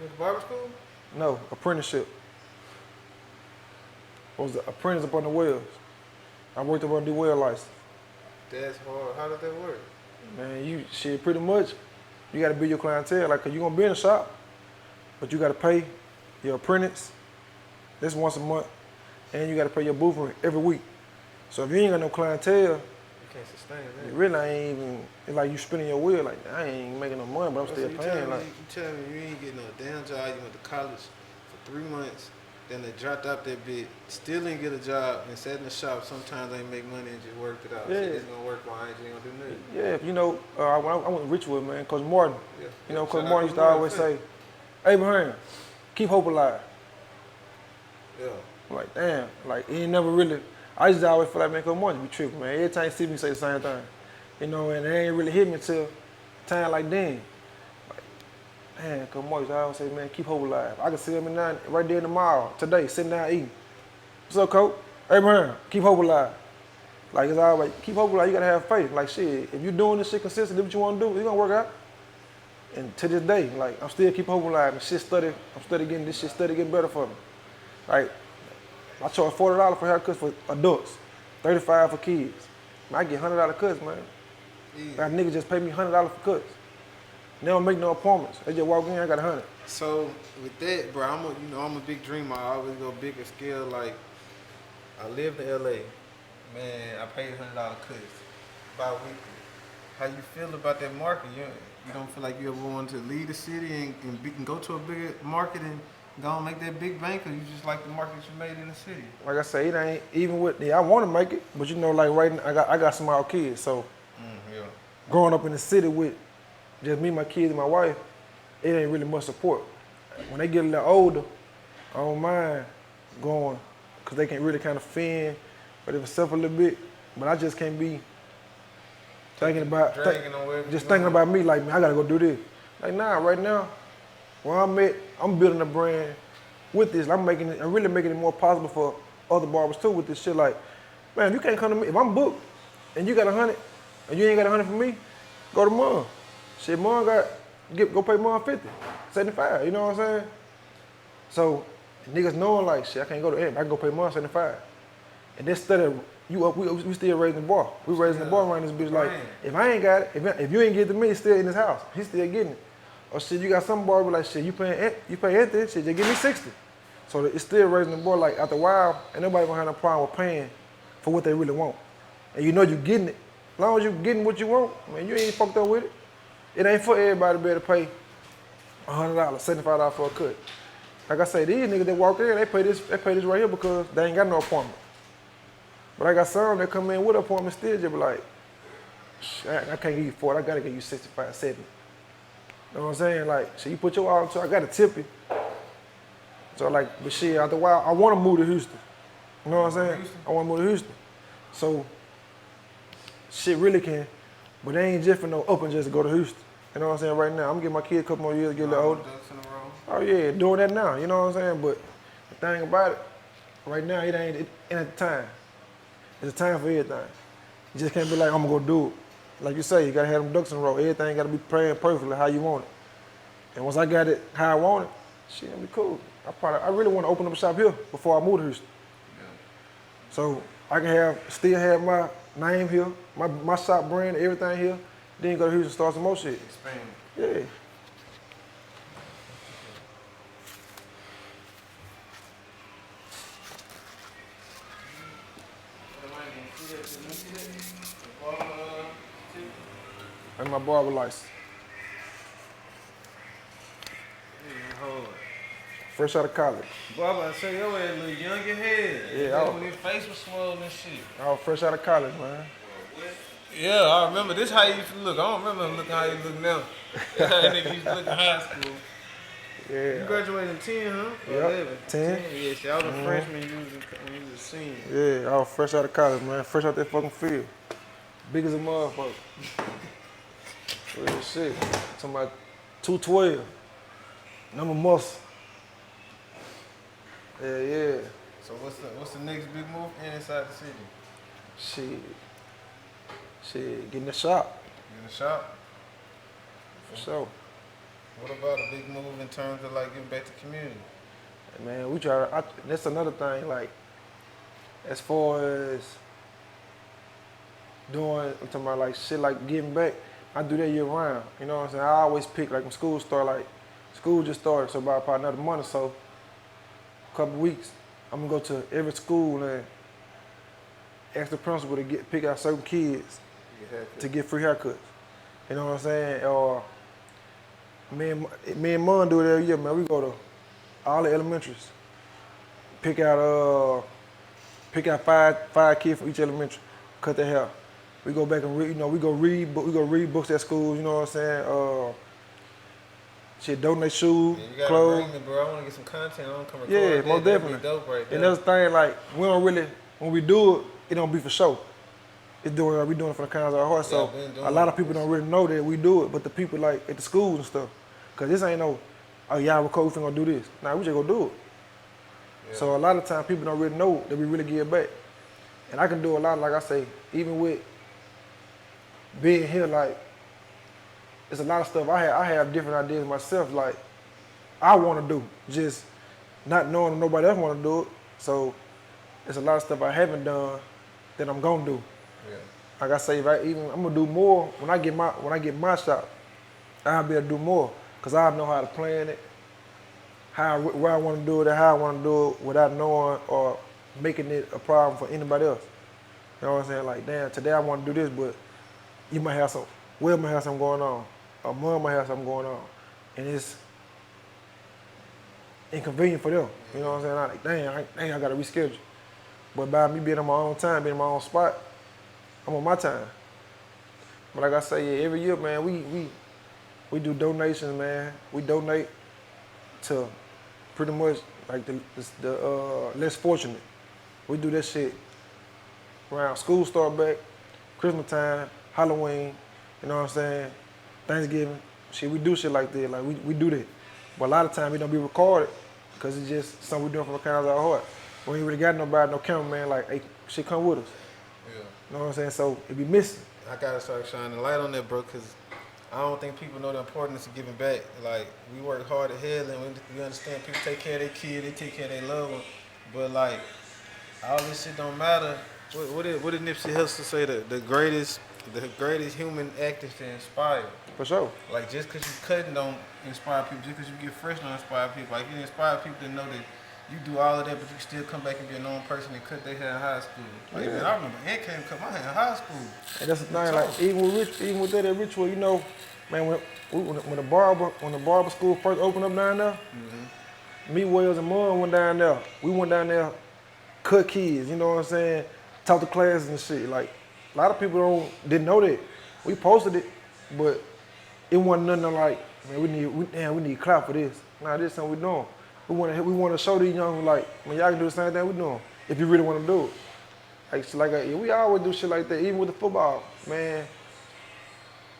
went to barber school? No, apprenticeship. I was the apprentice up on the wells. I worked up on the well license. That's hard. How did that work? Man, pretty much, you got to build your clientele. Like, cause you're gonna be in the shop, but you got to pay your apprentice. This once a month, and you got to pay your booth rent every week. So if you ain't got no clientele, you can't sustain that. It really ain't even. It's like you spinning your wheel. Like, I ain't making no money, but I'm still paying. You tell me you ain't getting no damn job. You went to college for 3 months. Then they dropped out that bit, still didn't get a job, and sat in the shop. Sometimes they make money and just worked it out. Yeah. It's gonna work, well, I ain't gonna do nothing. Yeah, you know, when I went to Richwood, man, Coach Martin. Yeah. You know, Coach Martin used to always say, Abraham, keep hope alive. Yeah. I'm like, damn, like, he ain't never really, I just always feel like, man, Coach Martin be tripping, man. Every time you see me say the same thing. You know, and it ain't really hit me till time like then. Man, Coach Martin, I always say, man, keep hope alive. I can see him right there in the mall today, sitting down eating. What's up, Coach? Abraham, keep hope alive. Like, it's always, keep hope alive, you gotta have faith. Like, shit, if you're doing this shit consistently, what you wanna do, it's gonna work out. And to this day, like, I'm still keep hope alive, and I'm steady getting this shit, steady getting better for me. Like, I charge $40 for haircuts for adults, $35 for kids. Man, I get $100 cuts, man. That nigga just pay me $100 for cuts. They don't make no appointments. They just walk in, I got 100. So with that, bro, I'm a big dreamer. I always go bigger scale. Like, I lived in LA. Man, I paid $100 cuts bi-weekly. How you feel about that market? You don't feel like you ever want to leave the city and go to a bigger market and gonna make that big bank, or you just like the market you made in the city? Like I say, it ain't even with I want to make it, but you know, like right now, I got small kids, so Yeah. growing up in the city with just me, my kids, and my wife, it ain't really much support. When they get a little older, I don't mind going, cause they can really kind of fend for themselves a little bit, but I just can't be thinking about thinking about me like, man, I gotta go do this. Like nah, right now, where I'm at, I'm building a brand with this. I'm really making it more possible for other barbers too with this shit. Like, man, you can't come to me if I'm booked and you got 100 and you ain't got 100 for me. Go to Mom. Shit, Mom go pay Mom 50, 75. You know what I'm saying? So niggas knowing like shit, I can't go to him. I can go pay Mom 75. And this study, we still raising the bar. We raising the bar around this bitch. Like, if I ain't got it, if you ain't get it to me, it's still in his house. He's still getting it. Or shit, you got some bar like shit, you pay Anthony, shit, just give me 60. So it's still raising the bar. Like after a while, ain't nobody gonna have no problem with paying for what they really want. And you know you getting it. As long as you getting what you want, man, you ain't fucked up with it. It ain't for everybody to be able to pay $100, $75 for a cut. Like I say, these niggas that walk in, they pay this right here because they ain't got no appointment. But I got some that come in with an appointment still just be like, I can't give you 40, I gotta give you 65, 70. You know what I'm saying? Like, so you put your arm to, I gotta tip you. So like, but shit, after a while, I wanna move to Houston. You know what I'm saying? I wanna move to Houston. So, shit really can, but they ain't just for no up and just to go to Houston. You know what I'm saying? Right now, I'm getting my kid a couple more years to get a little older. Oh yeah, doing that now, you know what I'm saying? But the thing about it, right now, it ain't the time. It's a time for everything. You just can't be like, I'm gonna go do it. Like you say, you gotta have them ducks in a row. Everything gotta be playing perfectly how you want it. And once I got it how I want it, shit, it'll be cool. I really wanna open up a shop here before I move to Houston. Yeah. So I can still have my name here, my shop brand, everything here, then go to Houston and start some more shit. Expand. Yeah. And my barber license. Fresh out of college. Boy, I'm about to say, your ass a little young in head. Yeah, when his face was swollen and shit. I was fresh out of college, man. Yeah, I remember this how you used to look. I don't remember him looking how you look now. That's how that nigga used to look in high school. Yeah. You graduated in 10, huh? Yep. 11. 10. Yeah, see, I was a freshman when you was a senior. Yeah, I was fresh out of college, man. Fresh out that fucking field. Big as a motherfucker. Real shit. Talking about 212. Number muscle. Yeah. So what's the next big move inside the city? Shit, get in the shop. In the shop? For sure. What about a big move in terms of like giving back to the community? Man, that's another thing, like, as far as doing, I'm talking about like shit like giving back, I do that year round. You know what I'm saying? I always pick, like when school start, like, school just started, so about probably another month or so, a couple weeks, I'm gonna go to every school and ask the principal to pick out certain kids to get free haircuts. You know what I'm saying? Or me and Mom do it every year, man. We go to all the elementaries, pick out five kids from each elementary, cut their hair. We go back and read, we go read books at school. You know what I'm saying? Shit, donate shoes, you gotta clothes. bring me, bro. I want to get some content. I want to come record Yeah, that. most definitely. That'd be dope right there. And that's the thing, like, we don't really, when we do it, it don't be for show. We doing it from the kindness of our heart. So a lot of people don't really know that we do it, but the people like at the schools and stuff, cause this ain't no, oh y'all record, we finna go do this. Nah, we just gonna do it. Yeah. So a lot of times people don't really know that we really give back. And I can do a lot, like I say, even with being here, like, there's a lot of stuff I have different ideas myself, like, I wanna do, just not knowing nobody else wanna do it. So there's a lot of stuff I haven't done that I'm gonna do. Yeah. Like I say, I'm gonna do more when I get my shop. I'll be able to do more, cause I know how to plan it, where I want to do it, and how I want to do it without knowing or making it a problem for anybody else. You know what I'm saying? Like, damn, today I want to do this, but you might have Will might have something going on, or Mom might have something going on, and inconvenient for them. You know what I'm saying? I'm like, dang, I gotta reschedule. But by me being on my own time, being in my own spot, I'm on my time. But like I say, yeah, every year, man, we do donations, man. We donate to pretty much like the less fortunate. We do that shit around school start back, Christmas time, Halloween, you know what I'm saying? Thanksgiving. Shit, we do shit like that. Like we do that. But a lot of times it don't be recorded because it's just something we doing from the kindness of our heart. We ain't really got nobody, no cameraman, like, hey, shit, come with us. Yeah. You know what I'm saying? So it be missing. I gotta start shining light on that, bro, because I don't think people know the importance of giving back. Like, we work hard at hell, and we understand people take care of their kid, they take care of their loved one. But, like, all this shit don't matter. What did Nipsey Hussle say? The greatest human act is to inspire. For sure. Like, just because you cutting don't inspire people, just because you get fresh don't inspire people. Like, you inspire people to know that you do all of that, but you still come back and be a known person and cut their hair in high school. Like, man, I remember Ed came cut my hair in high school. And that's the thing, like, even with that ritual, you know, man, when the barber school first opened up down there, me, Wells, and Mom went down there. We went down there, cut kids, you know what I'm saying? Talk to classes and shit. Like, a lot of people didn't know that. We posted it, but it wasn't nothing like, man, we need clout for this. Nah, this is something we doing. We want to show these young, like, man, y'all can do the same thing we doing if you really want to do it. Like we always do shit like that, even with the football. Man,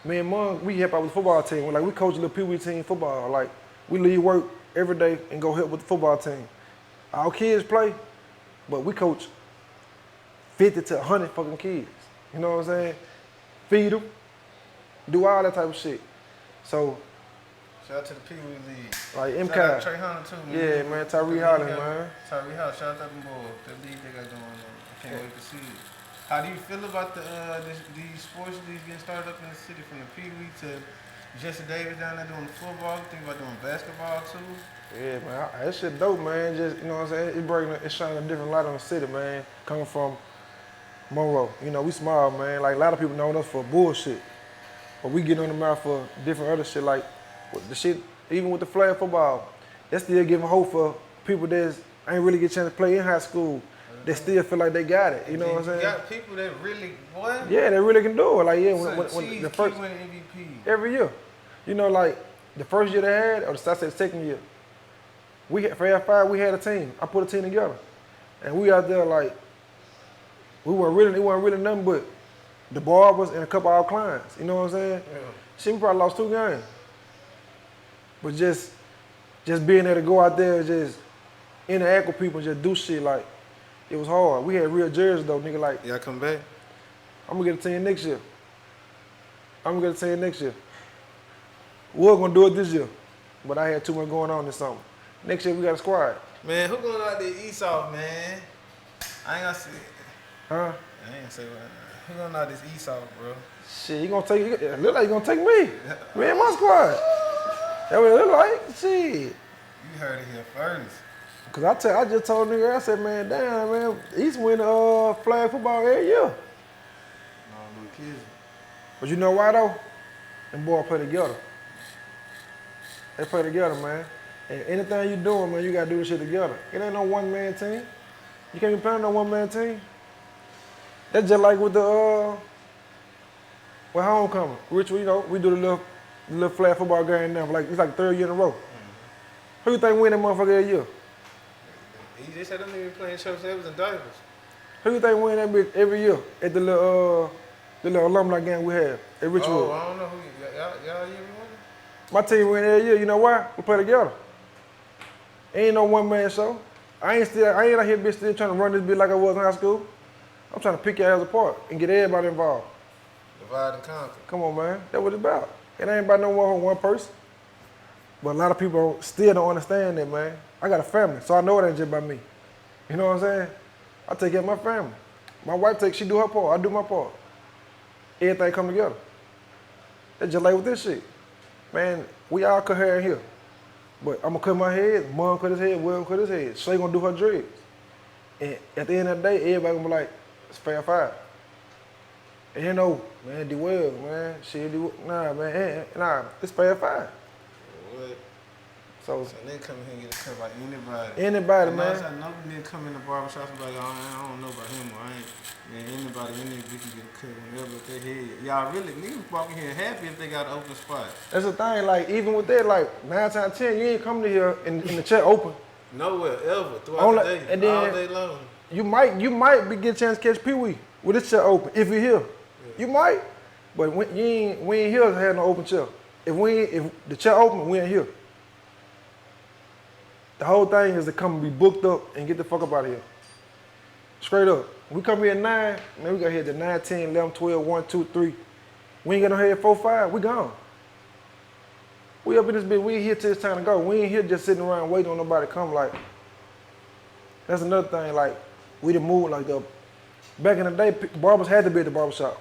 me and Mom, we help out with the football team. Like, we coach a little Pee-wee team football. Like, we leave work every day and go help with the football team. Our kids play, but we coach 50 to 100 fucking kids. You know what I'm saying? Feed them, do all that type of shit. So, shout out to the Pee-wee League. like, shout out to Trey Hunter, too, man. Yeah, man, Tyree Holland, man. Tyree Holland, shout out to them boys. That league they got going on. I can't wait to see it. How do you feel about these sports leagues getting started up in the city, from the Pee-wee to Jesse Davis down there doing football? Think about doing basketball, too? Yeah, man, that shit dope, man. Just, you know what I'm saying? It's shining a different light on the city, man. Coming from Monroe. You know, we small, man. Like, a lot of people know us for bullshit. But we get on the mouth for different other shit, like the shit, even with the flag football. That's still giving hope for people that ain't really get a chance to play in high school. They still feel like they got it. You know what I'm saying? You got people that really, what? Yeah, they really can do it. Like, yeah, when the first winning MVP. every year. You know, like the first year they had, or the second year, we had Fab5, we had a team. I put a team together. And we out there like, it wasn't really nothing but the barbers and a couple of our clients. You know what I'm saying? Yeah. Shit, we probably lost 2 games. But just being able to go out there and just interact with people and just do shit, like, it was hard. We had real jerseys though, nigga. Like, Y'all come back? I'm gonna get a team next year. We were gonna do it this year, but I had too much going on this summer. Next year we got a squad. Man, who going out there East off, man? I ain't gonna say it. Huh? I ain't gonna say what. Who going out this East off, bro? Shit, you gonna take it look like you gonna take me. Me and my squad. That what it look like? Shit. You heard it here first. Cause I just told nigga, I said, man, damn, man, East win flag football every year. No, little kids. But you know why though? Them boys play together. They play together, man. And anything you doing, man, you gotta do this shit together. It ain't no one-man team. You can't be playing no one-man team. That's just like with the homecoming. Rich, you know, we do the little flag football game now. It's like 3rd year in a row. Who you think win that motherfucker every year? They said them niggas playing church, they was in diapers. Who you think win that bitch every year at the little alumni game we have at Richwood? Oh, I don't know who y'all even won? My team win every year. You know why? We play together. Ain't no one-man show. I ain't out here bitch still trying to run this bitch like I was in high school. I'm trying to pick your ass apart and get everybody involved. Divide and conquer. Come on, man. That's what it's about. It ain't about no one person. But a lot of people still don't understand that, man. I got a family, so I know it ain't just about me. You know what I'm saying? I take care of my family. My wife she do her part, I do my part. Everything come together. That's just like with this shit. Man, we all cut hair in here. But I'm gonna cut my head, Mom cut his head, Will cut his head. Shay gonna do her dreads. And at the end of the day, everybody gonna be like, it's Fab5. And you know, man, D-Well, man, shit, nah, man, nah, it's Fab5. What? So they come in here and get a cut by anybody. Anybody, and man. I know nigga come in the barbershop and be like, I don't know about him or I ain't. Man, anybody in there, we can get a cut whenever they hear. Y'all really, niggas walking here happy if they got an open spot. That's the thing, like, even with that, like, 9 times out of 10, you ain't coming to here and the chair open. Nowhere, ever, throughout the day, and then all day long. You might get a chance to catch Pee Wee with this chair open, if you're here. Yeah. You might, but we ain't here to have no open chair. If the chair open, we ain't here. The whole thing is to come and be booked up and get the fuck up out of here. Straight up. We come here at 9, man, we got here at 9, 10, 11, 12, 1, 2, 3. We ain't got no head at 4, 5, we gone. We up in this bitch, we ain't here till it's time to go. We ain't here just sitting around waiting on nobody to come. Like, that's another thing, like, we done moved like the, back in the day, barbers had to be at the barbershop.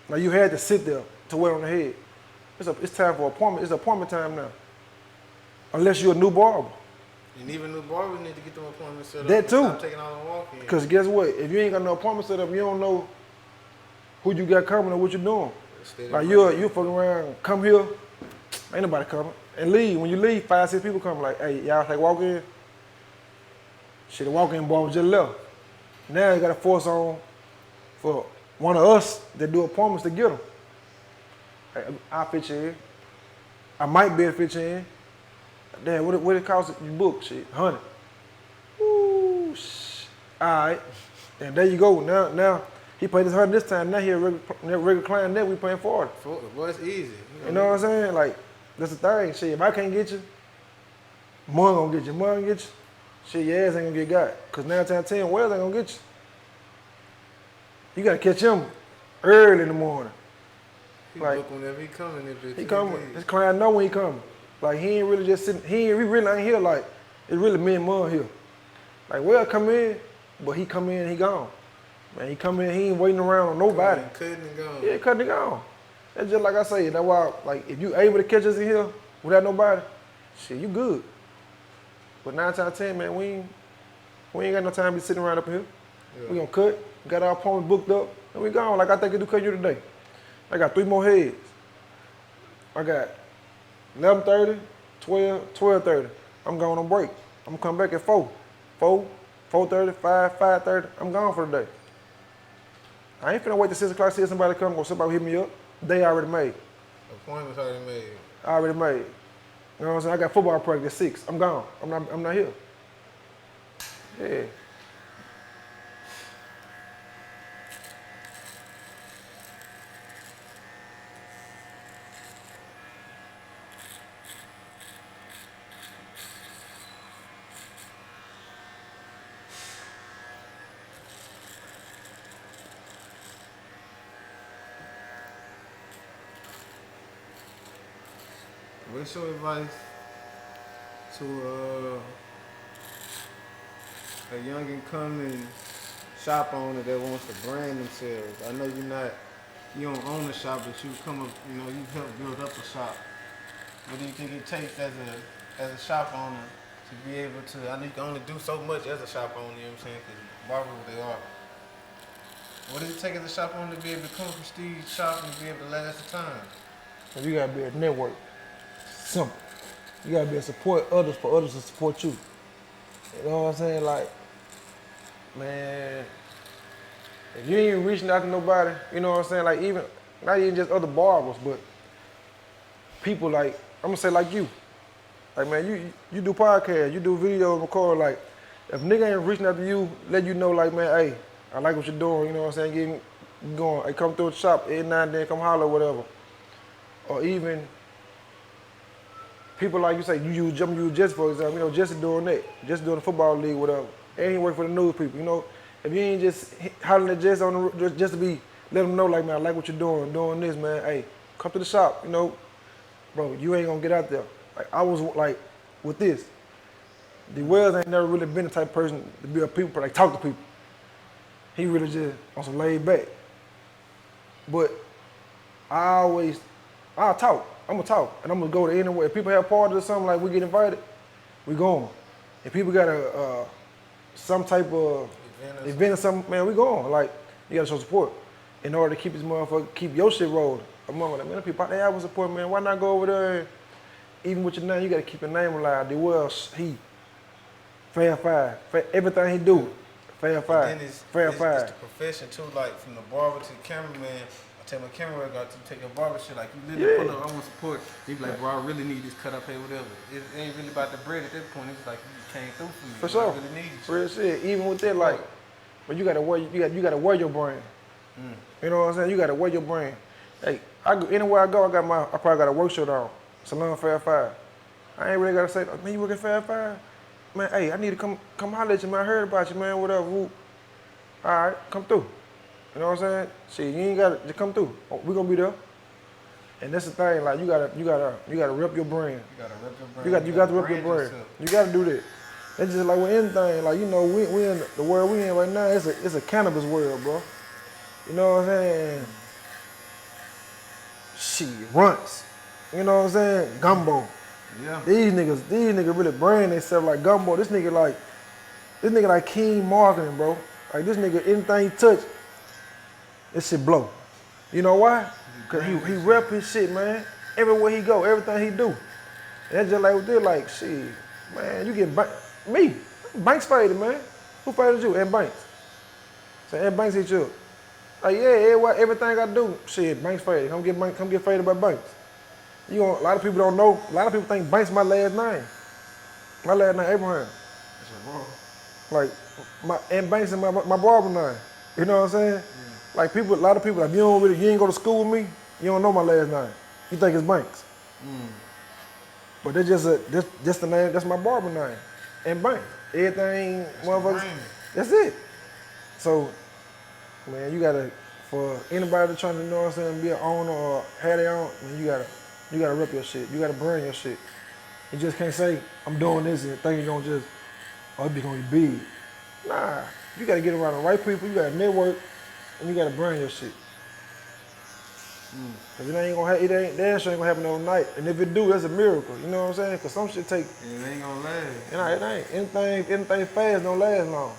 Like, you had to sit there to wait on the head. It's time for appointment, it's appointment time now. Unless you're a new barber. And even new barbers need to get them appointments set up. That too. Stop taking all the walk-ins. Because guess what? If you ain't got no appointment set up, you don't know who you got coming or what you're doing. Like you fucking around, come here, ain't nobody coming. And leave. When you leave, 5, 6 people come like, hey, y'all take walk in. Shit, the walk-in barber just left. Now you got to force on for one of us that do appointments to get them. Hey, I'll fit you in. I might be able to fit you in. Damn, what it cost you book? Shit, 100. Ooh, all right. And there you go. Now he paid his 100 this time. Now he a regular client. Now we paying 40. Well, it's easy. You know what I'm saying? Like, that's the thing. Shit, if I can't get you, Mom gonna get you. Mom gonna get you. Shit, your ass ain't gonna get got. Cause 9 times 10, Wells ain't gonna get you. You gotta catch him early in the morning. He like, book whenever he coming. If he coming. His client know when he coming. Like, he ain't really just sitting, he really ain't here. Like, it's really me and Mom here. Like, Well come in, but he come in and he gone. Man, he come in, he ain't waiting around on nobody. Cutting and gone. Yeah, cutting and gone. That's just like I say, that's why, like, if you able to catch us in here without nobody, shit, you good. But 9 times 10, man, we ain't got no time to be sitting around up here. Yeah. We gonna cut, got our appointment booked up, and we gone. Like I think I do cut you today. I got 3 more heads. I got 11:30, 12, 12:30. I'm going on break. I'm gonna come back at 4, 4:30, 5, 5:30. I'm gone for the day. I ain't finna wait till 6 o'clock to see if somebody come or somebody hit me up. They already made. Appointments already made. Already made. You know what I'm saying? I got football practice at 6. I'm gone. I'm not here. Yeah. What's your advice to a young incoming shop owner that wants to brand themselves? I know you don't own a shop, but you come up, you help build up a shop. What do you think it takes as a shop owner to be able to? I know you can only do so much as a shop owner, you know what I'm saying? Because barbers, they are. What does it take as a shop owner to be able to come from Steve's shop and be able to last the time? You gotta be a network. Simple. You gotta be able to support others for others to support you. You know what I'm saying? Like, man, if you ain't reaching out to nobody, you know what I'm saying? Like, not even just other barbers, but people like, I'm gonna say like you. Like, man, you do podcasts, you do video record. Like, if nigga ain't reaching out to you, let you know, like, man, hey, I like what you're doing, you know what I'm saying? Getting going, hey, come through the shop every now and then, come holler or whatever. Or even people like you say, you use Jesse, for example, Jesse doing that, Jesse doing the football league, whatever. And he work for the news people, If you ain't just hollering at Jesse on the, just to be, let them know, like, man, I like what you're doing this, man. Hey, come to the shop, bro, you ain't gonna get out there. Like, I was like, with this, the Wells ain't never really been the type of person to be a people, like, talk to people. He really just on some laid back. But I'll talk. I'm gonna talk, and I'm gonna go to anywhere. If people have parties or something, like we get invited, we going. If people got some type of event or something, man, we going. Like, you gotta show support in order to keep this motherfucker, keep your shit rolling. I'm like, man, people out there have support, man. Why not go over there even with your name, you gotta keep your name alive. The world's he. Fab5. Everything he do. Fab5. Then it's Fab5. the profession too, like from the barber to the cameraman. I tell my camera guy to take a barber shit, like you literally pull up, I want support. He be like, bro, I really need this cut up here, whatever. It ain't really about the bread at that point. It's like you came through for me. For sure. I really need you. Real shit. Even with that, like, but you gotta wear your brand. You know what I'm saying? You gotta wear your brand. Hey, anywhere I go, I probably got a work shirt on. Salon Fab5. I ain't really gotta say, man, you work at Fab5? Man, hey, I need to come holler at you, man. I heard about you, man. Whatever. All right, come through. You know what I'm saying? Shit, you ain't gotta just come through. We gonna be there. And that's the thing, like you gotta rep your brand. You gotta rep your brand. You got to rep your brand. You gotta do that. It's just like with anything, like you know, we in the world we in right now. It's a cannabis world, bro. You know what I'm saying? Shit, runts. You know what I'm saying? Gumbo. Yeah. These niggas really brand themselves like Gumbo. This nigga like King marketing, bro. Like this nigga, anything he touch, this shit blow. You know why? Cause he rep his shit, man. Everywhere he go, everything he do. And that's just like with this, like shit, man. You get me, Banks faded, man. Who faded you? Ed Banks. So Ed Banks hit you up. Like yeah, everything I do, shit, Banks faded. Come get faded by Banks. A lot of people don't know. A lot of people think Banks my last name. My last name Abraham. That's your bro. Like and Banks is my barber name. You know what I'm saying? Yeah. Like a lot of people, like you ain't go to school with me, you don't know my last name. You think it's Banks. But that's just the name. That's my barber name. And Banks. Everything, motherfuckers. That's it. So, man, you gotta, for anybody that's trying to, you know what I'm saying, be an owner or have their own, man, you gotta rep your shit. You gotta brand your shit. You just can't say, I'm doing this and think you're gonna just, it's gonna be big. Nah, you gotta get around the right people, you gotta network, and you gotta brand your shit. Cause that shit ain't gonna happen overnight. And if it do, that's a miracle. You know what I'm saying? Cause some shit take. It ain't gonna last. It ain't. Anything fast don't last long.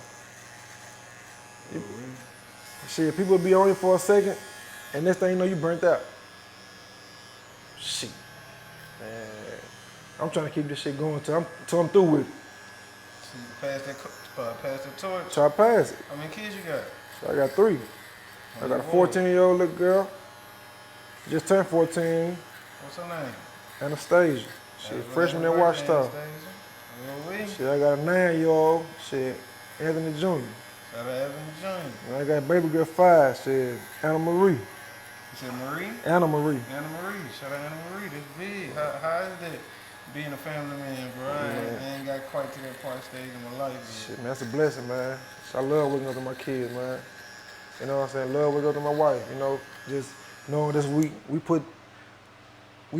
Shit, people be on you for a second, and next thing you know, you burnt out. Shit, man. I'm trying to keep this shit going till I'm through with it. So you pass the torch. So I pass it. How many kids you got? So I got 3. I got a 14-year-old little girl. Just turned 14. What's her name? Anastasia. Shit, freshman at Washington. Shit, I got a 9-year-old. Shit, Anthony Jr. Shout out Anthony Jr. And I got baby girl 5. Shit, Anna Marie. You said Marie? Anna Marie. Anna Marie. Shout out Anna Marie. That's big. How is that? Being a family man, bro. I ain't got quite to that part stage in my life yet. Shit, man, that's a blessing, man. I love waking up to my kids, man. You know what I'm saying? Love waking up to my wife, you know. Just knowing this we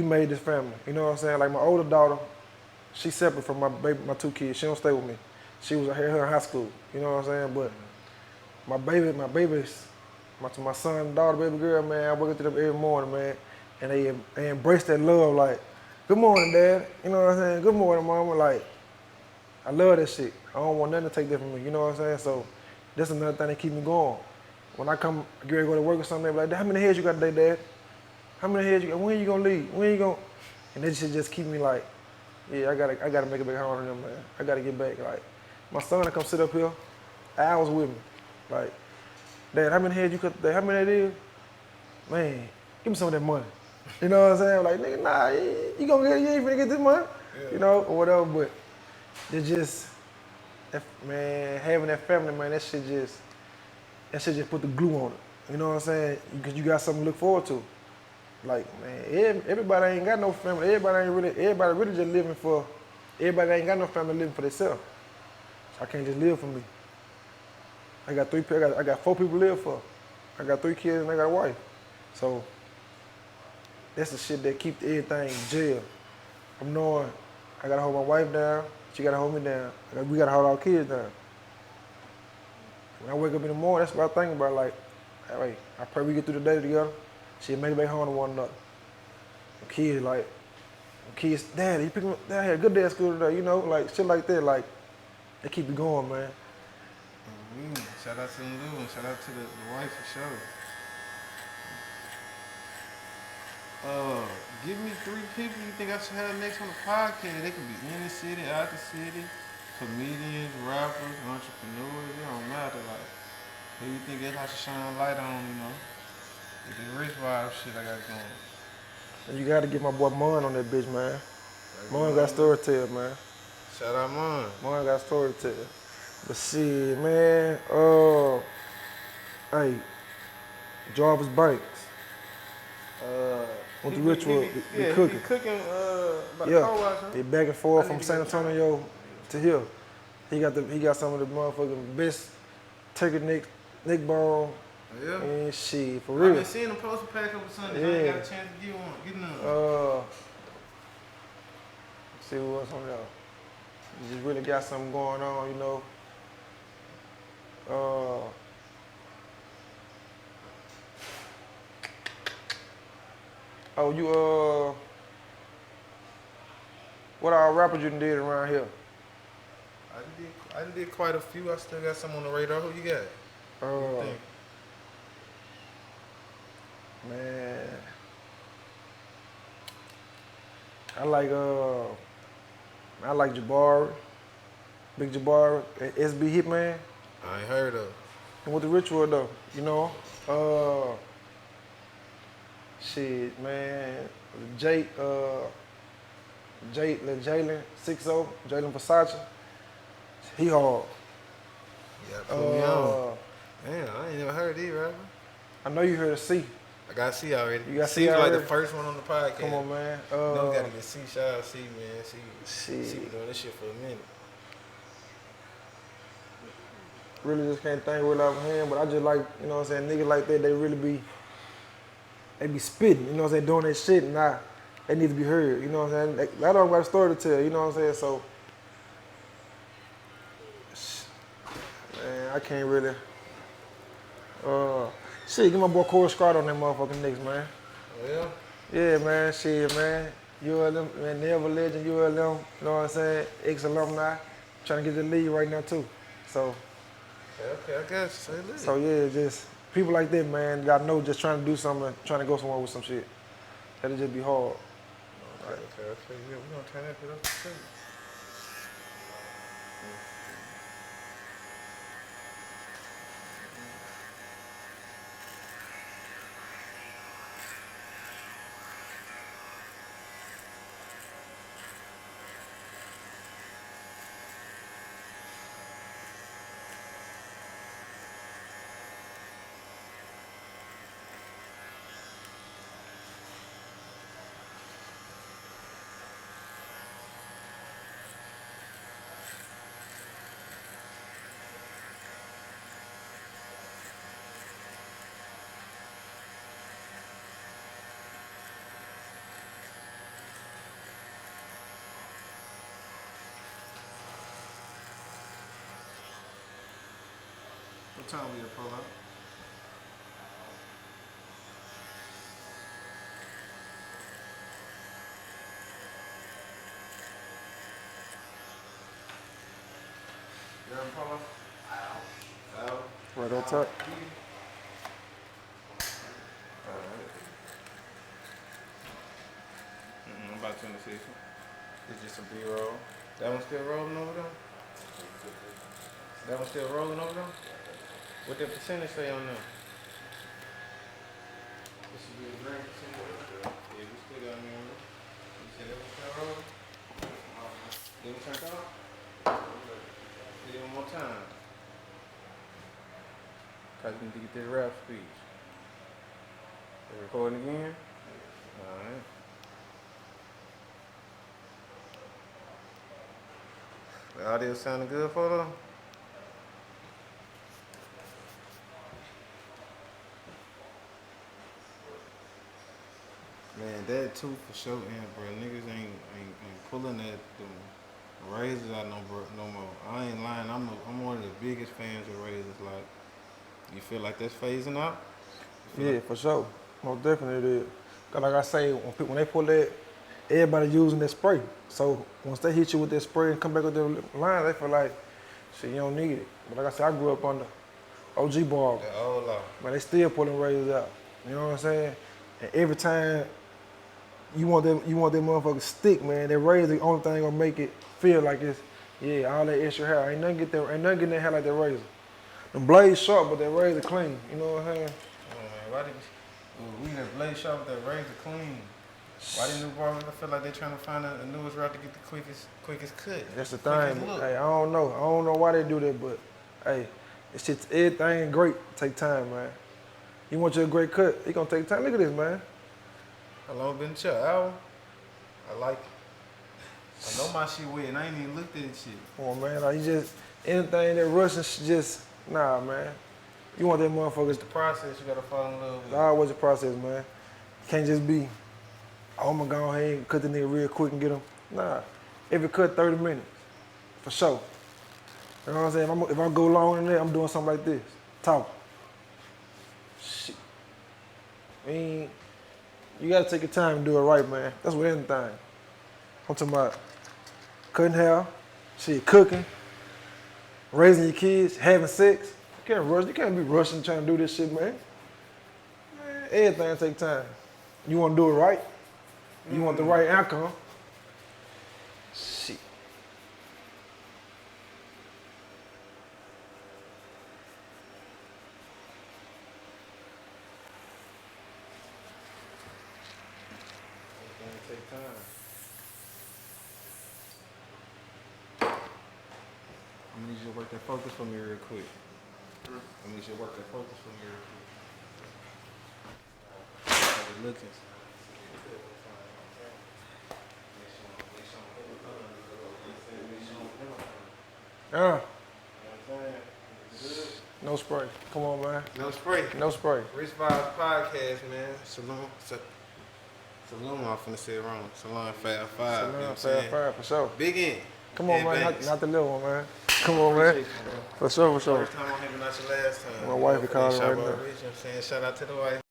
made this family. You know what I'm saying? Like my older daughter, she's separate from my 2 kids. She don't stay with me. She was here in high school. You know what I'm saying? But my son and daughter, baby girl, man, I wake up to them every morning, man. And they embrace that love, like, good morning, Dad. You know what I'm saying? Good morning, Mama. Like, I love that shit. I don't want nothing to take that from me. You know what I'm saying? So that's another thing that keep me going. When I get ready to go to work or something, they be like, how many heads you got today, Dad? How many heads you got? When you gonna leave? When you gonna? And that shit just keep me like, yeah, I gotta make it back home to them, man. I gotta get back. Like, my son to come sit up here, hours with me. Like, Dad, how many heads you cut today? How many that is? Man, give me some of that money. You know what I'm saying? Like, nigga, nah, you ain't finna get this money. Yeah. You know, or whatever, but it's just, man, having that family, man, that shit just put the glue on it. You know what I'm saying? Because you got something to look forward to. Like, man, everybody ain't got no family. Everybody really just living for, everybody ain't got no family living for themselves. So I can't just live for me. I got 4 people to live for. I got 3 kids and I got a wife. So that's the shit that keeps everything in jail. I'm knowing I gotta hold my wife down, she gotta hold me down. We gotta hold our kids down. When I wake up in the morning, that's what I think about. Like, hey, I pray we get through the day together. She'll make it back home to one another. Kids, Dad, you pick me up. Dad, I had a good day at school today. You know, like shit like that. Like, they keep it going, man. Shout out to them little ones. Shout out to the wife for sure. Give me 3 people you think I should have next on the podcast. They could be in the city, out the city, comedians, rappers, entrepreneurs. It don't matter. Like, who you think I should shine a light on, you know? With the Rich Vibez shit I got going. And you gotta get my boy Mon on that bitch, man. Mon got story to tell, man. Shout out Mon. Mon got story to tell. But shit, man, hey, Jarvis Banks. Went to Richwood, be cooking. He cooking by the car Yeah, wash, huh? he back and forth I from need to San go Antonio to here. He got some of the motherfucking best turkey neck bone Yeah. and shit, for I've real. been seeing them post a pack up Sundays. I Yeah. ain't got a chance to get none. See what's on there. You just really got something going on, you know. Oh, you what all rappers you done did around here? I did quite a few. I still got some on the radar. Who you got? Who you think? Man, I like Jabari, Big Jabari, SB Hitman. I ain't heard of. And with the Richwood though, you know. Shit, man, Jalen 6-0, Jalen Versace. He hard. Yeah, put me on. Man, I ain't never heard these rappers. I know you heard of C. I got C already. You got C C was like the already? first one on the podcast. Come on, man. You know we gotta get C. Shout out C, man. C Shit. been doing this shit for a minute. Really just can't think right off hand, but I just like, you know what I'm saying, niggas like that, they be spitting, you know what I'm saying, doing that shit, and they need to be heard, you know what I'm saying? I don't got a story to tell, you know what I'm saying, so, man, I can't really, shit, get my boy Corey Scott on that motherfucking Knicks, man. Oh, yeah? Yeah, man, shit, man, ULM, man, Never Legend, ULM, you know what I'm saying, ex-alumni, trying to get the lead right now, too, so. Okay, I got you. Say less. So yeah, just people like that, man, that I know just trying to do something, trying to go somewhere with some shit. That'll just be hard. Okay. Yeah, we're gonna turn that bit up to 2. What time we at, pull up? You heard me, Polo? Out. Right on top. I'm about 26. It's just a B-roll. That one still rolling over there? That one still rolling over there? What the percentage say on there? This should be a green percentage. Yeah, we still got me on there. You said that one still rolling? Did we turn it off? Do it one more time. Cause you need to get this rap speech. They recording again? Alright. The audio sounding good, photo? Man, that too for sure, bro. Niggas ain't pulling that them razors out no more. I ain't lying. I'm one of the biggest fans of razors. Like, you feel like that's phasing out? Yeah, for sure. Most definitely it is. Cause like I say, when they pull that, everybody using that spray. So once they hit you with that spray and come back with their line, they feel like, shit, you don't need it. But like I said, I grew up under OG Barber. The old law. But they still pulling razors out. You know what I'm saying? And every time you want that motherfucker stick, man. That razor the only thing gonna make it feel like it's, all that extra hair. Ain't nothing getting that hair like that razor. The blade's sharp, but that razor clean. You know what I'm saying? Oh, man, why did we had blade sharp with that razor clean? Why didn't new barbers? I feel like they're trying to find a newest route to get the quickest cut. That's the thing. Hey, I don't know why they do that, but hey, it's just everything great take time, man. You want your great cut, it gonna take time. Look at this, man. How long been in the hour? I like it. I know my shit wet and I ain't even looked at this shit. Come on, man. Like, you just anything that rushing, just nah, man. You want that motherfucker. It's the process you gotta fall in love with. It's always a process, man. Can't just be, oh, I'm gonna go ahead and cut the nigga real quick and get him. Nah. Every cut 30 minutes. For sure. You know what I'm saying? If I go long in there, I'm doing something like this. Talk. Shit. I mean, you gotta take your time and do it right, man. That's with anything. I'm talking about cutting hair, shit, cooking, raising your kids, having sex. You can't rush. You can't be rushing trying to do this shit, man. Man, everything take time. You want to do it right. You want the right outcome. Shit. Everything take time. I'm gonna need you to work that focus for me real quick. I need you to work that focus for me real quick. How we looking? No spray. Come on, man. No spray. No spray. Rich Vibez Podcast, man. Salon. I'm finna say it wrong. Salon Fab5. You know what I'm saying? Fab5, for sure. Big N. Come on, man. Not the little one, man. Come on, man. For sure, for sure. First time I'm hanging out your last time. My wife is calling right now. Rich, you know what I'm saying? Shout out to the wife.